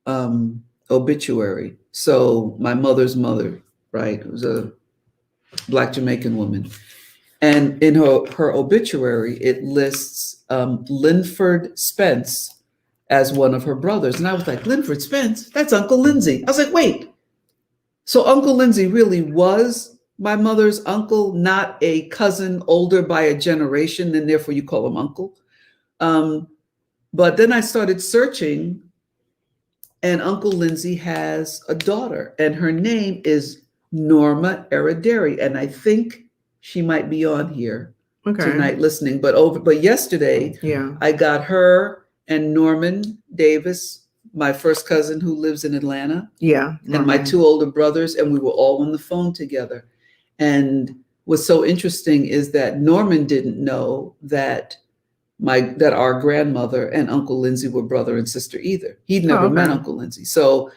obituary. So my mother's mother, right, it was a Black Jamaican woman. And in her obituary, it lists Linford Spence as one of her brothers. And I was like, Linford Spence? That's Uncle Lindsay. I was like, wait. So Uncle Lindsay really was my mother's uncle, not a cousin older by a generation, and therefore you call him uncle. But then I started searching, and Uncle Lindsay has a daughter, and her name is Norma Erideri, and I think she might be on here tonight listening. But yesterday, I got her and Norman Davis, my first cousin who lives in Atlanta, and my 2 older brothers, and we were all on the phone together. And what's so interesting is that Norman didn't know that our grandmother and Uncle Lindsay were brother and sister either. He'd never met Uncle Lindsay. So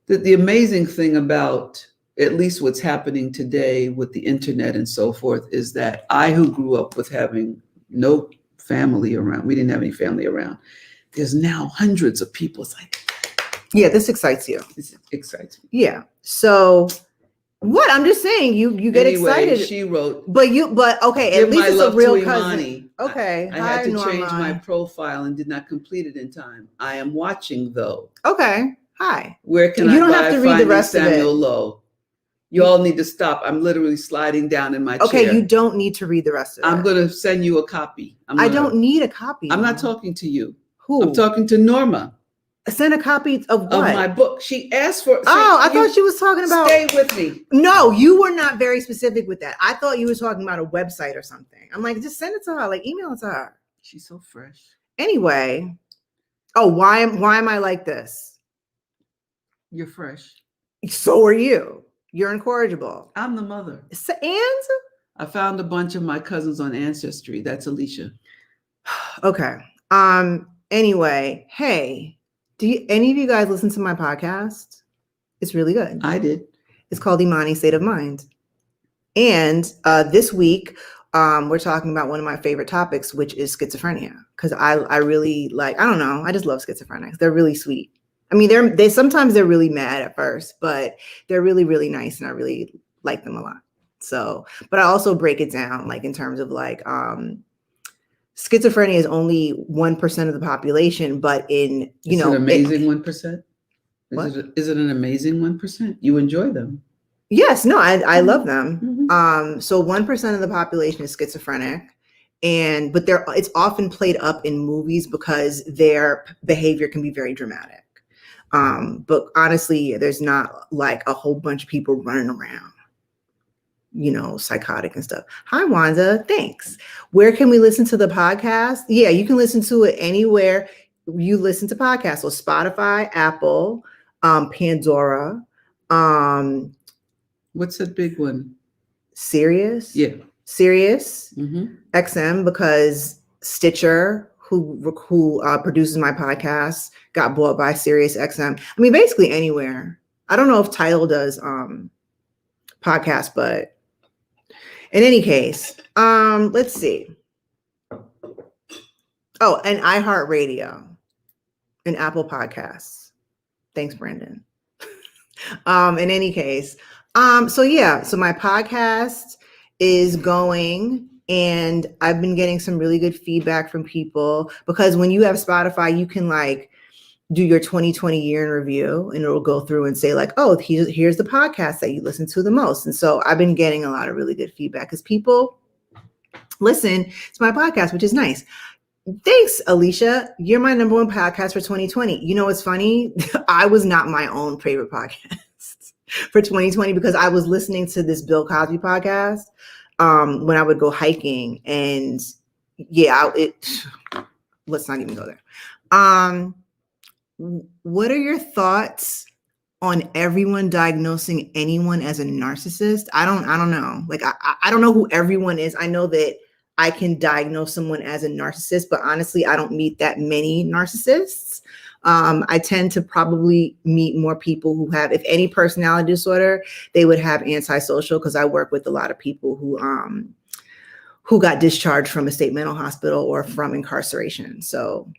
the amazing thing about at least what's happening today with the internet and so forth is that I, who grew up with having no family around, we didn't have any family around. There's now hundreds of people. It's like, yeah, this excites you. This excites me. Yeah. So what? I'm just saying you get excited. She wrote, but okay, at least it's a real cousin. Imani. Okay. I had to change my profile and did not complete it in time. I am watching though. Okay. Hi. Where can you don't have to read the rest of it. Samuel Lowe? You all need to stop. I'm literally sliding down in my chair. Okay, you don't need to read the rest of it. I'm going to send you a copy. I don't need a copy. I'm not talking to you. Who? I'm talking to Norma. Send a copy of what? Of my book. She asked for. I thought she was talking about. Stay with me. No, you were not very specific with that. I thought you were talking about a website or something. I'm like, just send it to her. Email it to her. She's so fresh. Anyway, why am I like this? You're fresh. So are you. You're incorrigible. I'm the mother. And I found a bunch of my cousins on Ancestry. That's Alicia. Okay. Anyway, hey, any of you guys listen to my podcast? It's really good. I did. It's called Imani State of Mind. And this week, we're talking about one of my favorite topics, which is schizophrenia. Because I really like, I don't know, I just love schizophrenics. They're really sweet. I mean, they sometimes they're really mad at first, but they're really, really nice, and I really like them a lot. So, but I also break it down, like in terms of like, schizophrenia is only 1% of the population, but in, Is it an amazing 1%? Is it an amazing 1%? You enjoy them? Yes, no, I love them. Mm-hmm. So 1% of the population is schizophrenic, but it's often played up in movies because their behavior can be very dramatic. But honestly, there's not like a whole bunch of people running around, psychotic and stuff. Hi, Wanda. Thanks. Where can we listen to the podcast? Yeah, you can listen to it anywhere you listen to podcasts. So Spotify, Apple, Pandora. What's that big one? Sirius. Yeah. Sirius Mm-hmm. XM, because Stitcher, who produces my podcast, got bought by Sirius XM. I mean, basically anywhere. I don't know if Tidal does podcasts, but in any case, let's see. Oh, and iHeartRadio and Apple Podcasts. Thanks, Brandon. In any case, so my podcast is going, and I've been getting some really good feedback from people, because when you have Spotify, you can like do your 2020 year in review, and it'll go through and say like, oh, here's the podcast that you listen to the most. And so I've been getting a lot of really good feedback because people listen to my podcast, which is nice. Thanks, Alicia. You're my number one podcast for 2020. You know what's funny? I was not my own favorite podcast for 2020 because I was listening to this Bill Cosby podcast when I would go hiking, and let's not even go there. What are your thoughts on everyone diagnosing anyone as a narcissist? I don't know. Like, I don't know who everyone is. I know that I can diagnose someone as a narcissist, but honestly, I don't meet that many narcissists. I tend to probably meet more people who have, if any personality disorder, they would have antisocial, because I work with a lot of people who got discharged from a state mental hospital or from incarceration. So,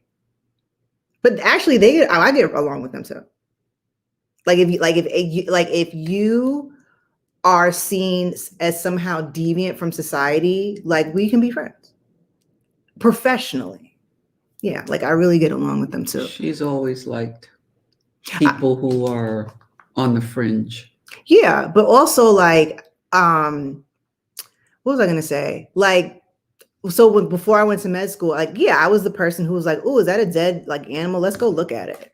but actually, I get along with them too. If you are seen as somehow deviant from society, like, we can be friends professionally. Yeah, like I really get along with them too. She's always liked people who are on the fringe. Yeah, but also like, what was I gonna say? Like, so before I went to med school, like, yeah, I was the person who was like, oh, is that a dead like animal? Let's go look at it.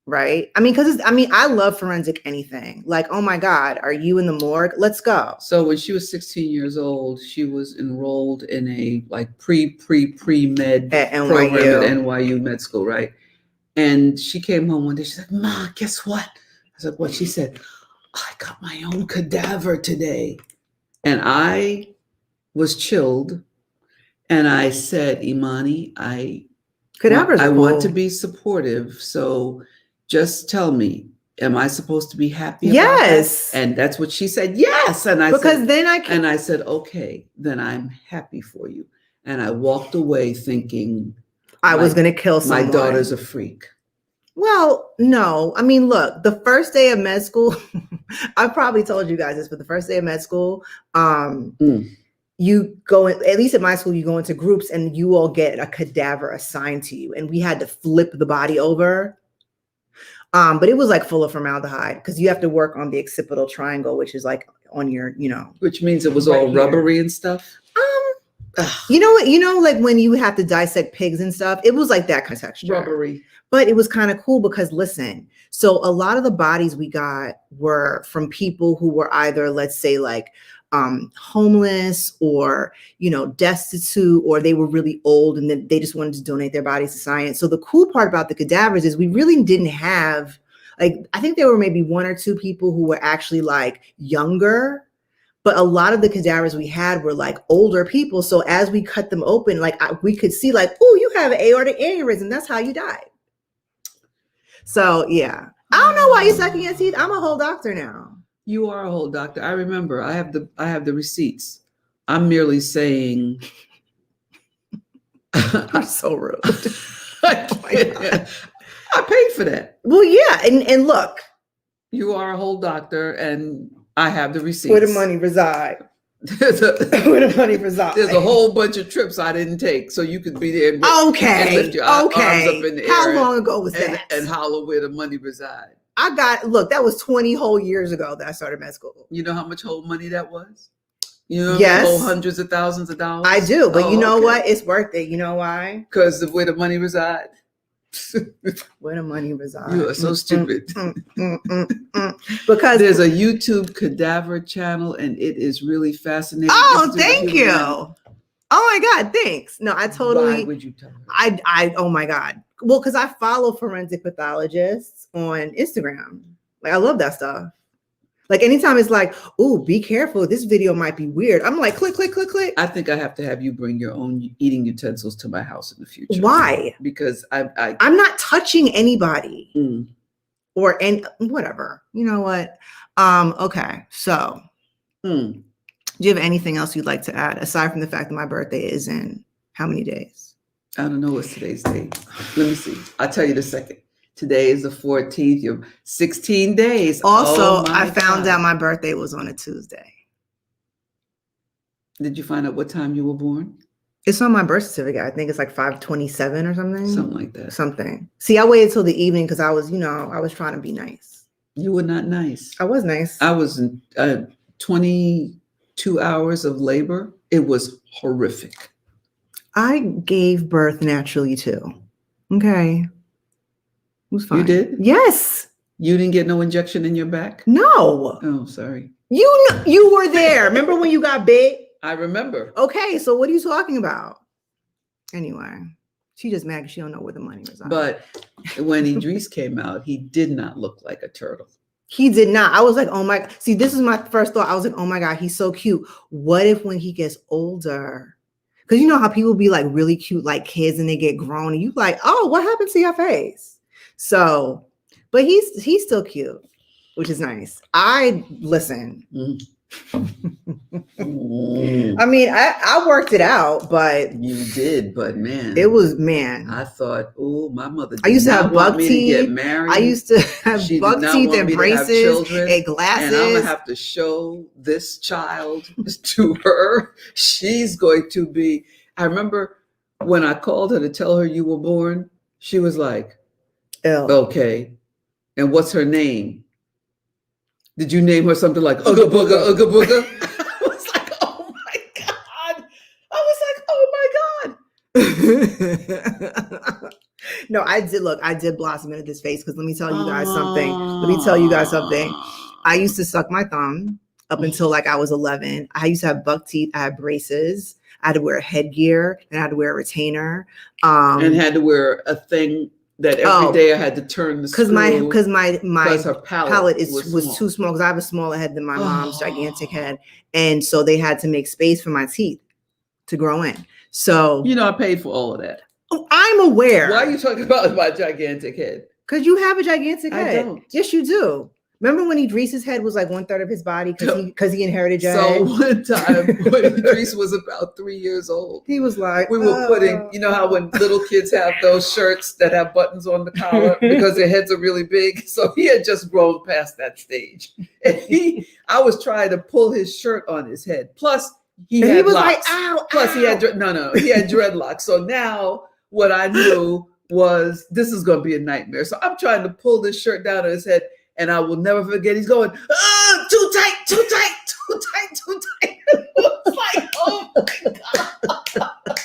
Right? I mean, I love forensic anything. Like, oh my God, are you in the morgue? Let's go. So when she was 16 years old, she was enrolled in a like pre-med at program at NYU med school, right? And she came home one day, she's like, Ma, guess what? I was like, what? She said, I got my own cadaver today. And I was chilled. And I said, Imani, I want to be supportive. So just tell me, am I supposed to be happy about yes. that? And that's what she said. Yes. And I said, okay, then I'm happy for you. And I walked away thinking I was going to kill someone. My daughter's a freak. Well, no. I mean, look, the first day of med school, I probably told you guys this, but the first day of med school, you go in, at least at my school, you go into groups and you all get a cadaver assigned to you. And we had to flip the body over. But it was like full of formaldehyde because you have to work on the occipital triangle, which is like on your, Which means it was right all rubbery here. And stuff. Like when you have to dissect pigs and stuff, it was like that kind of texture. Rubbery. But it was kind of cool because listen, so a lot of the bodies we got were from people who were either, let's say, like homeless or, destitute, or they were really old and then they just wanted to donate their bodies to science. So the cool part about the cadavers is we really didn't have, I think there were maybe 1 or 2 people who were actually younger, but a lot of the cadavers we had were older people. So as we cut them open, we could see oh, you have an aortic aneurysm. That's how you died. So yeah, I don't know why you're sucking your teeth. I'm a whole doctor now. You are a whole doctor. I remember. I have the receipts. I'm merely saying. I'm so rude. I paid for that. Well, yeah, and look, you are a whole doctor, and I have the receipts. Where the money reside. Where the money reside. There's a whole bunch of trips I didn't take, so you could be there. And lift your arms up in the air. How long ago was that? And holler where the money reside. That was 20 whole years ago that I started med school. You know how much whole money that was? You know, yes. Whole hundreds of thousands of dollars. I do, but you know what? It's worth it. You know why? Because of where the money reside. Where the money reside. You are so stupid. Because there's a YouTube cadaver channel, and it is really fascinating. Oh, thank you. Oh my God, thanks. No, I totally. Why would you tell her? I oh my God. Well, because I follow forensic pathologists on Instagram. I love that stuff. Anytime it's oh, be careful. This video might be weird. I'm click, click, click, click. I think I have to have you bring your own eating utensils to my house in the future. Why? Because I'm not touching anybody or whatever. You know what? Okay. So do you have anything else you'd like to add aside from the fact that my birthday is in how many days? I don't know what's today's date. Let me see. I'll tell you the second. Today is the 14th. You're 16 days. Also, I found out my birthday was on a Tuesday. Did you find out what time you were born? It's on my birth certificate. I think it's 5/27 or something. Something like that. Something. See, I waited till the evening because I was, I was trying to be nice. You were not nice. I was nice. I was in 22 hours of labor. It was horrific. I gave birth naturally too. Okay. It was fine. You did? Yes. You didn't get no injection in your back? No. Oh, sorry. You were there. Remember when you got big? I remember. Okay, so what are you talking about? Anyway, she just mad because she don't know where the money was. But when Idris came out, he did not look like a turtle. He did not. I was like, oh my. See, this is my first thought. I was like, oh my God, he's so cute. What if when he gets older? Because you know how people be really cute like kids and they get grown and you oh, what happened to your face? So, but he's still cute, which is nice. Listen. I mean, I worked it out, but you did, but man, it was I thought, oh, my mother. I used to have bug teeth. To get married. I used to have bug teeth and braces and glasses. And I'm gonna have to show this child to her. She's going to be. I remember when I called her to tell her you were born. She was like, "Okay, and what's her name? Did you name her something like Ugga Booga, Ugga Booga?" I was like, oh my God. No, I did. Look, I did blossom into this face because let me tell you guys something. I used to suck my thumb up until I was 11. I used to have buck teeth. I had braces. I had to wear headgear and I had to wear a retainer. And had to wear a thing that every day I had to turn the screw. Because my her palate was too small because I have a smaller head than my mom's gigantic head. And so they had to make space for my teeth to grow in. So I paid for all of that. Oh, I'm aware. Why are you talking about my gigantic head? Because you have a gigantic head. I don't. Yes, you do. Remember when Idris's head was 1/3 of his body because he inherited your head? So one time when Idris was about 3 years old, he was like, we were putting, you know how when little kids have those shirts that have buttons on the collar because their heads are really big. So he had just grown past that stage. And I was trying to pull his shirt on his head. Plus he had was locks. Ow, Plus ow. he had, he had dreadlocks. So now what I knew was this is going to be a nightmare. So I'm trying to pull this shirt down on his head. And I will never forget. He's going, oh, too tight, too tight, too tight, too tight. It's like, oh my God.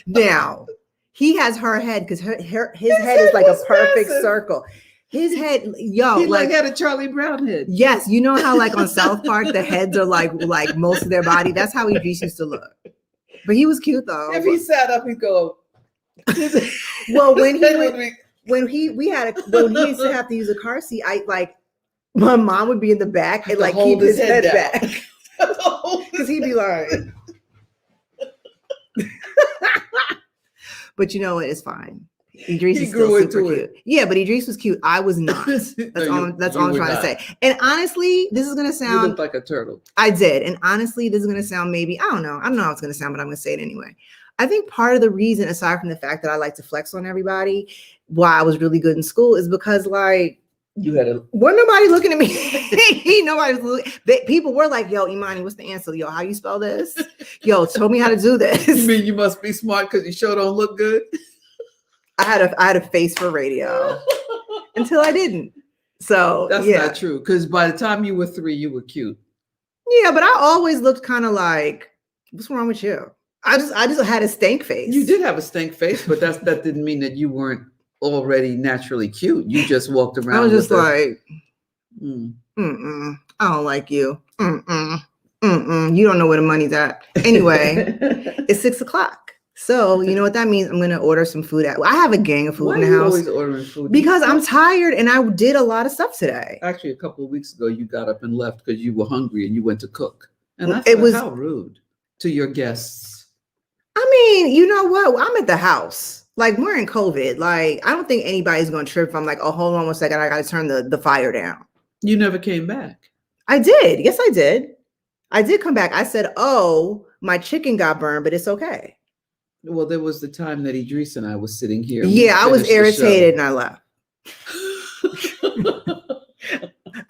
Now, he has her head because his head is like a perfect circle. His head, yo, He like had a Charlie Brown head. Yes, you know how like on South Park the heads are like most of their body. That's how Idris used to look. But he was cute though. If he sat up, he'd go. Well, when he used to have to use a car seat, my mom would be in the back and like keep his head back because he'd be like. But you know what? It's fine. Idris is still super cute. Yeah, but Idris was cute. I was not. That's all I'm trying to say. And honestly, this is gonna sound you look like a turtle. I did. And honestly, this is gonna sound maybe, I don't know how it's gonna sound, but I'm gonna say it anyway. I think part of the reason, aside from the fact that I like to flex on everybody, why I was really good in school is because like wasn't nobody looking at me. Nobody was looking. People were like, yo, Imani, what's the answer? Yo, how you spell this? Yo, tell me how to do this. You mean you must be smart because you sure don't look good? I had a face for radio until I didn't. So that's not true. Because by the time you were 3, you were cute. Yeah, but I always looked kind of like, what's wrong with you? I just had a stank face. You did have a stank face, but that didn't mean that you weren't already naturally cute. You just walked around. I was just like, I don't like you. You don't know where the money's at. Anyway, it's 6:00. So you know what that means? I'm gonna order some food. I have a gang of food in the house. Always ordering food? Because I'm tired and I did a lot of stuff today. Actually, a couple of weeks ago, you got up and left because you were hungry and you went to cook. And I thought, how rude to your guests. I mean, you know what? I'm at the house. Like we're in COVID. Like I don't think anybody's gonna trip if I'm like, oh, hold on 1 second, I gotta turn the fire down. You never came back. I did. Yes, I did. I did come back. I said, oh, my chicken got burned, but it's okay. Well, there was the time that Idris and I was sitting here. Yeah, I was irritated and I left.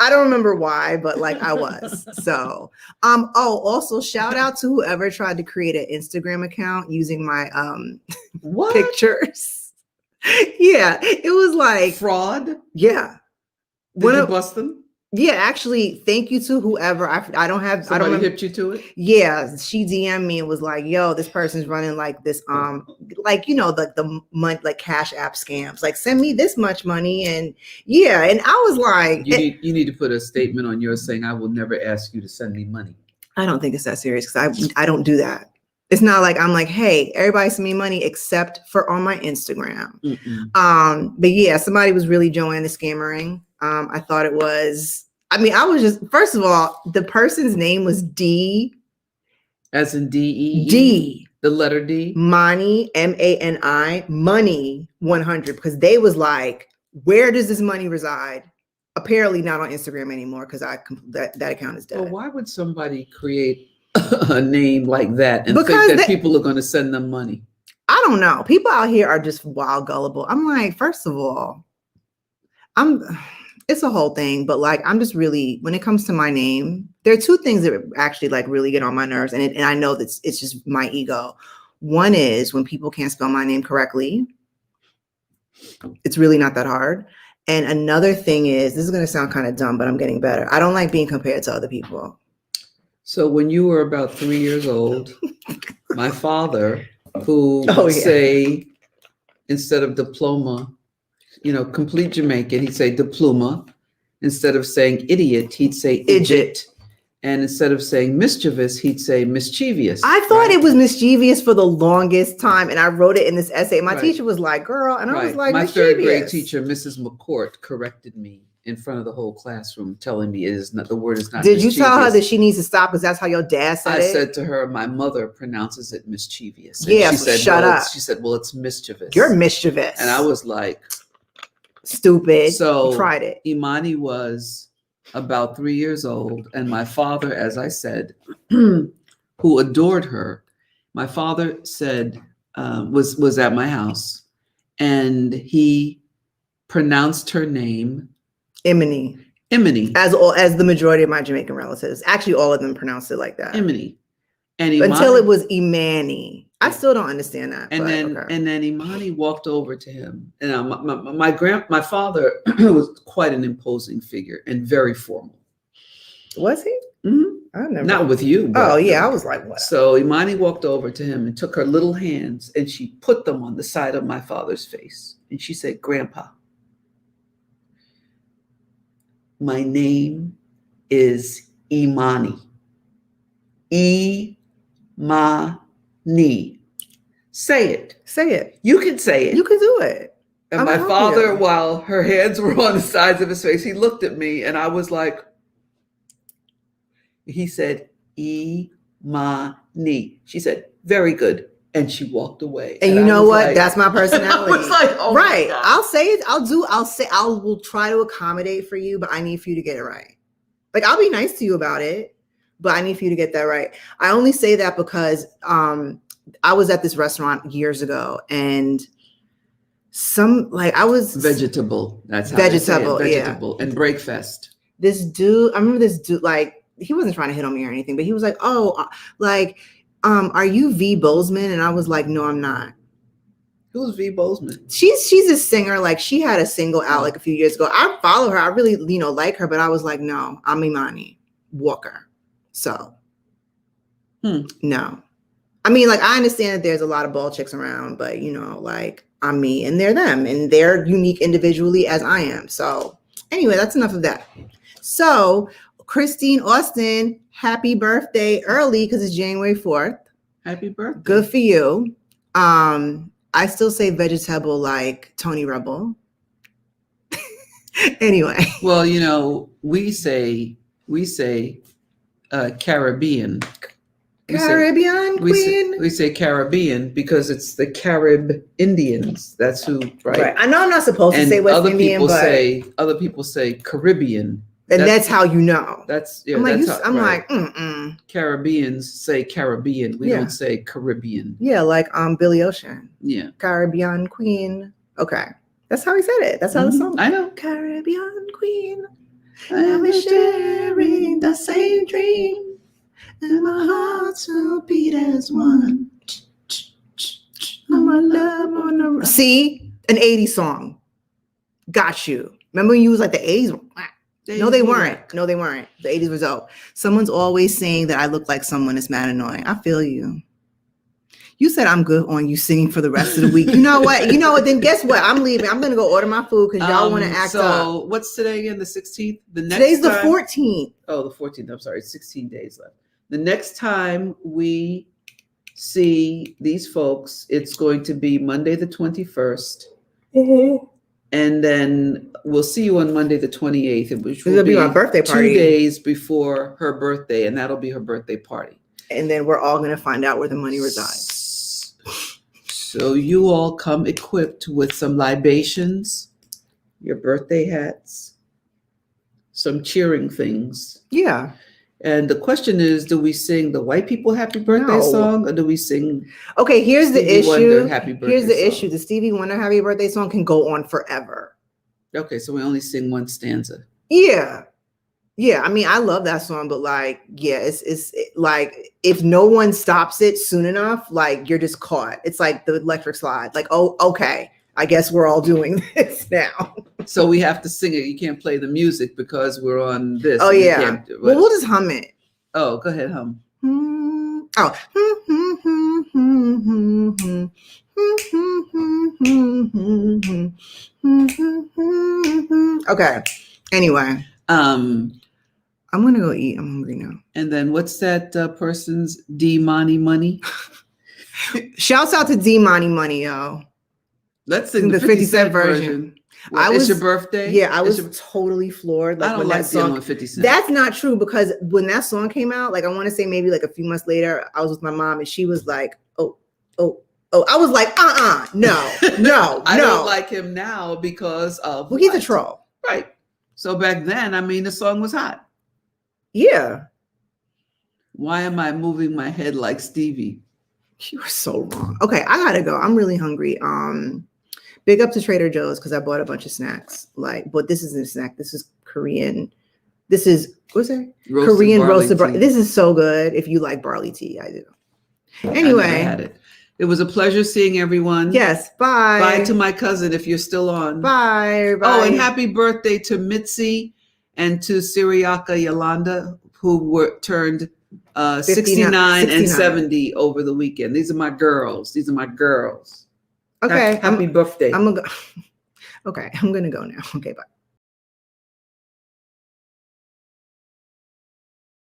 I don't remember why, but like I was. So, also shout out to whoever tried to create an Instagram account using my pictures. Yeah, it was like fraud. Yeah. Did you bust them? Yeah, actually, thank you to whoever. I don't hipped you to it. Yeah, she DM'd me and was like, "Yo, this person's running like this, like you know, the month like Cash App scams. Like, send me this much money." And yeah, and I was like, "You need to put a statement on yours saying I will never ask you to send me money." I don't think it's that serious because I don't do that. It's not like I'm like, "Hey, everybody send me money except for on my Instagram." But yeah, somebody was really Joanna scammering. I thought it was. I mean, I was just, first of all, the person's name was D. As in D-E? D. The letter D? Mani, M-A-N-I, money 100. Because they was like, where does this money reside? Apparently not on Instagram anymore because that account is dead. Well, why would somebody create a name like that and think that people are going to send them money? I don't know. People out here are just wild gullible. I'm like, first of all, it's a whole thing, but like, I'm just really, when it comes to my name, there are two things that actually like really get on my nerves. And I know that it's just my ego. One is when people can't spell my name correctly. It's really not that hard. And another thing is, this is going to sound kind of dumb, but I'm getting better. I don't like being compared to other people. So when you were about 3 years old, my father, who would say, instead of diploma, complete Jamaican, he'd say diploma. Instead of saying idiot, he'd say idjit. And instead of saying mischievous, he'd say mischievous. I thought it was mischievous for the longest time. And I wrote it in this essay. My teacher was like, girl. And I was like, my third grade teacher, Mrs. McCourt, corrected me in front of the whole classroom, telling me the word is not Did you tell her that she needs to stop because that's how your dad said it? I said to her, my mother pronounces it mischievous. And yeah, she said, shut up. She said, well, it's mischievous. You're mischievous. And I was like, stupid. So you tried it. Imani was about 3 years old, and my father, as I said, who adored her, my father said was at my house, and he pronounced her name Imani. As the majority of my Jamaican relatives, actually all of them pronounced it like that. Imani. And Imani, until it was Imani. I still don't understand that. And then Imani walked over to him. And my father was quite an imposing figure and very formal. Was he? Mm-hmm. I never. Not with you. Oh yeah, I was like, what? So Imani walked over to him and took her little hands and she put them on the side of my father's face. And she said, Grandpa. My name is Imani. Imani. Say it. Say it. You can say it. You can do it. And I'm my happy father, though. while her hands were on the sides of his face, he looked at me and I was like, he said, Imani. She said, very good. And she walked away. And you know was what? like, That's my personality. I was like, oh my right. God. I'll say it. I will try to accommodate for you, but I need for you to get it right. Like, I'll be nice to you about it, but I need for you to get that right. I only say that because I was at this restaurant years ago and I was vegetable. That's how vegetable, they say it. Vegetable and breakfast. This dude, I remember this dude, like, he wasn't trying to hit on me or anything, but he was like, are you V Bozeman? And I was like, no, I'm not. Who's V Bozeman? She's a singer. Like, she had a single out like a few years ago. I follow her. I really, like her, but I was like, no, I'm Imani Walker. So no. I mean, like, I understand that there's a lot of bald chicks around, but like, I'm me and they're them and they're unique individually as I am. So anyway, that's enough of that. So Christine Austin, happy birthday early because it's January 4th. Happy birthday. Good for you. I still say vegetable like Tony Rebel. Anyway. Well, we say Caribbean. Caribbean Queen. We say Caribbean because it's the Carib Indians. That's who, right? I know I'm not supposed to say West Indian, but other people say Caribbean. And that's how you know. I'm like, mm-mm. Caribbeans say Caribbean. We don't say Caribbean. Yeah, like Billy Ocean. Yeah. Caribbean Queen. Okay. That's how he said it. That's how the song. I know. Caribbean Queen. And we're sharing the same dream. And my hearts will beat as one. My love on the See? An 80s song. Got you. Remember when you was like the 80s? No, they weren't. No, they weren't. The 80s was dope. Someone's always saying that I look like someone that's mad annoying. I feel you. You said I'm good on you singing for the rest of the week. You know what? Then guess what? I'm leaving. I'm going to go order my food because y'all want to act up. So what's today again? The 16th? Today's the 14th. Oh, the 14th. I'm sorry. 16 days left. The next time we see these folks, it's going to be Monday the 21st. Mm-hmm. And then we'll see you on Monday the 28th, which will be my birthday party. 2 days before her birthday, and that'll be her birthday party. And then we're all going to find out where the money resides. So you all come equipped with some libations, your birthday hats, some cheering things. Yeah. And the question is, do we sing the white people happy birthday song or do we sing here's Stevie the issue. Wonder happy birthday here's the song? issue. The Stevie Wonder happy birthday song can go on forever. Okay, so we only sing one stanza. Yeah. Yeah, I mean, I love that song, but like, yeah, it's like if no one stops it soon enough, like you're just caught. It's like the electric slide. Like, oh, okay, I guess we're all doing this now. So we have to sing it. You can't play the music because we're on this. Oh yeah. Well, we'll just hum it. Oh, go ahead, hum. Okay. Anyway. I'm gonna go eat. I'm hungry now. And then what's that person's D-Money Money? Shouts out to D-Money Money, yo. Let's sing the 50 Cent version. It's your birthday? Yeah, I was totally floored. Like, I don't like dealing with 50 Cent. That's not true because when that song came out, like I want to say maybe like a few months later, I was with my mom and she was like, oh. I was like, no. I don't like him now because of he's a troll. Right. So back then, I mean, the song was hot. Yeah. Why am I moving my head like Stevie? You are so wrong. Okay, I gotta go. I'm really hungry. Big up to Trader Joe's because I bought a bunch of snacks. But this isn't a snack. This is Korean. This is what's that? Korean roasted barley. This is so good. If you like barley tea, I do. Anyway, I had it. It was a pleasure seeing everyone. Yes. Bye. Bye to my cousin if you're still on. Bye. Everybody. Oh, and happy birthday to Mitzi and to Syriaca Yolanda, who turned 69 and 70 over the weekend. These are my girls. Okay. Happy birthday. I'm gonna go. Okay, I'm gonna go now. Okay, bye.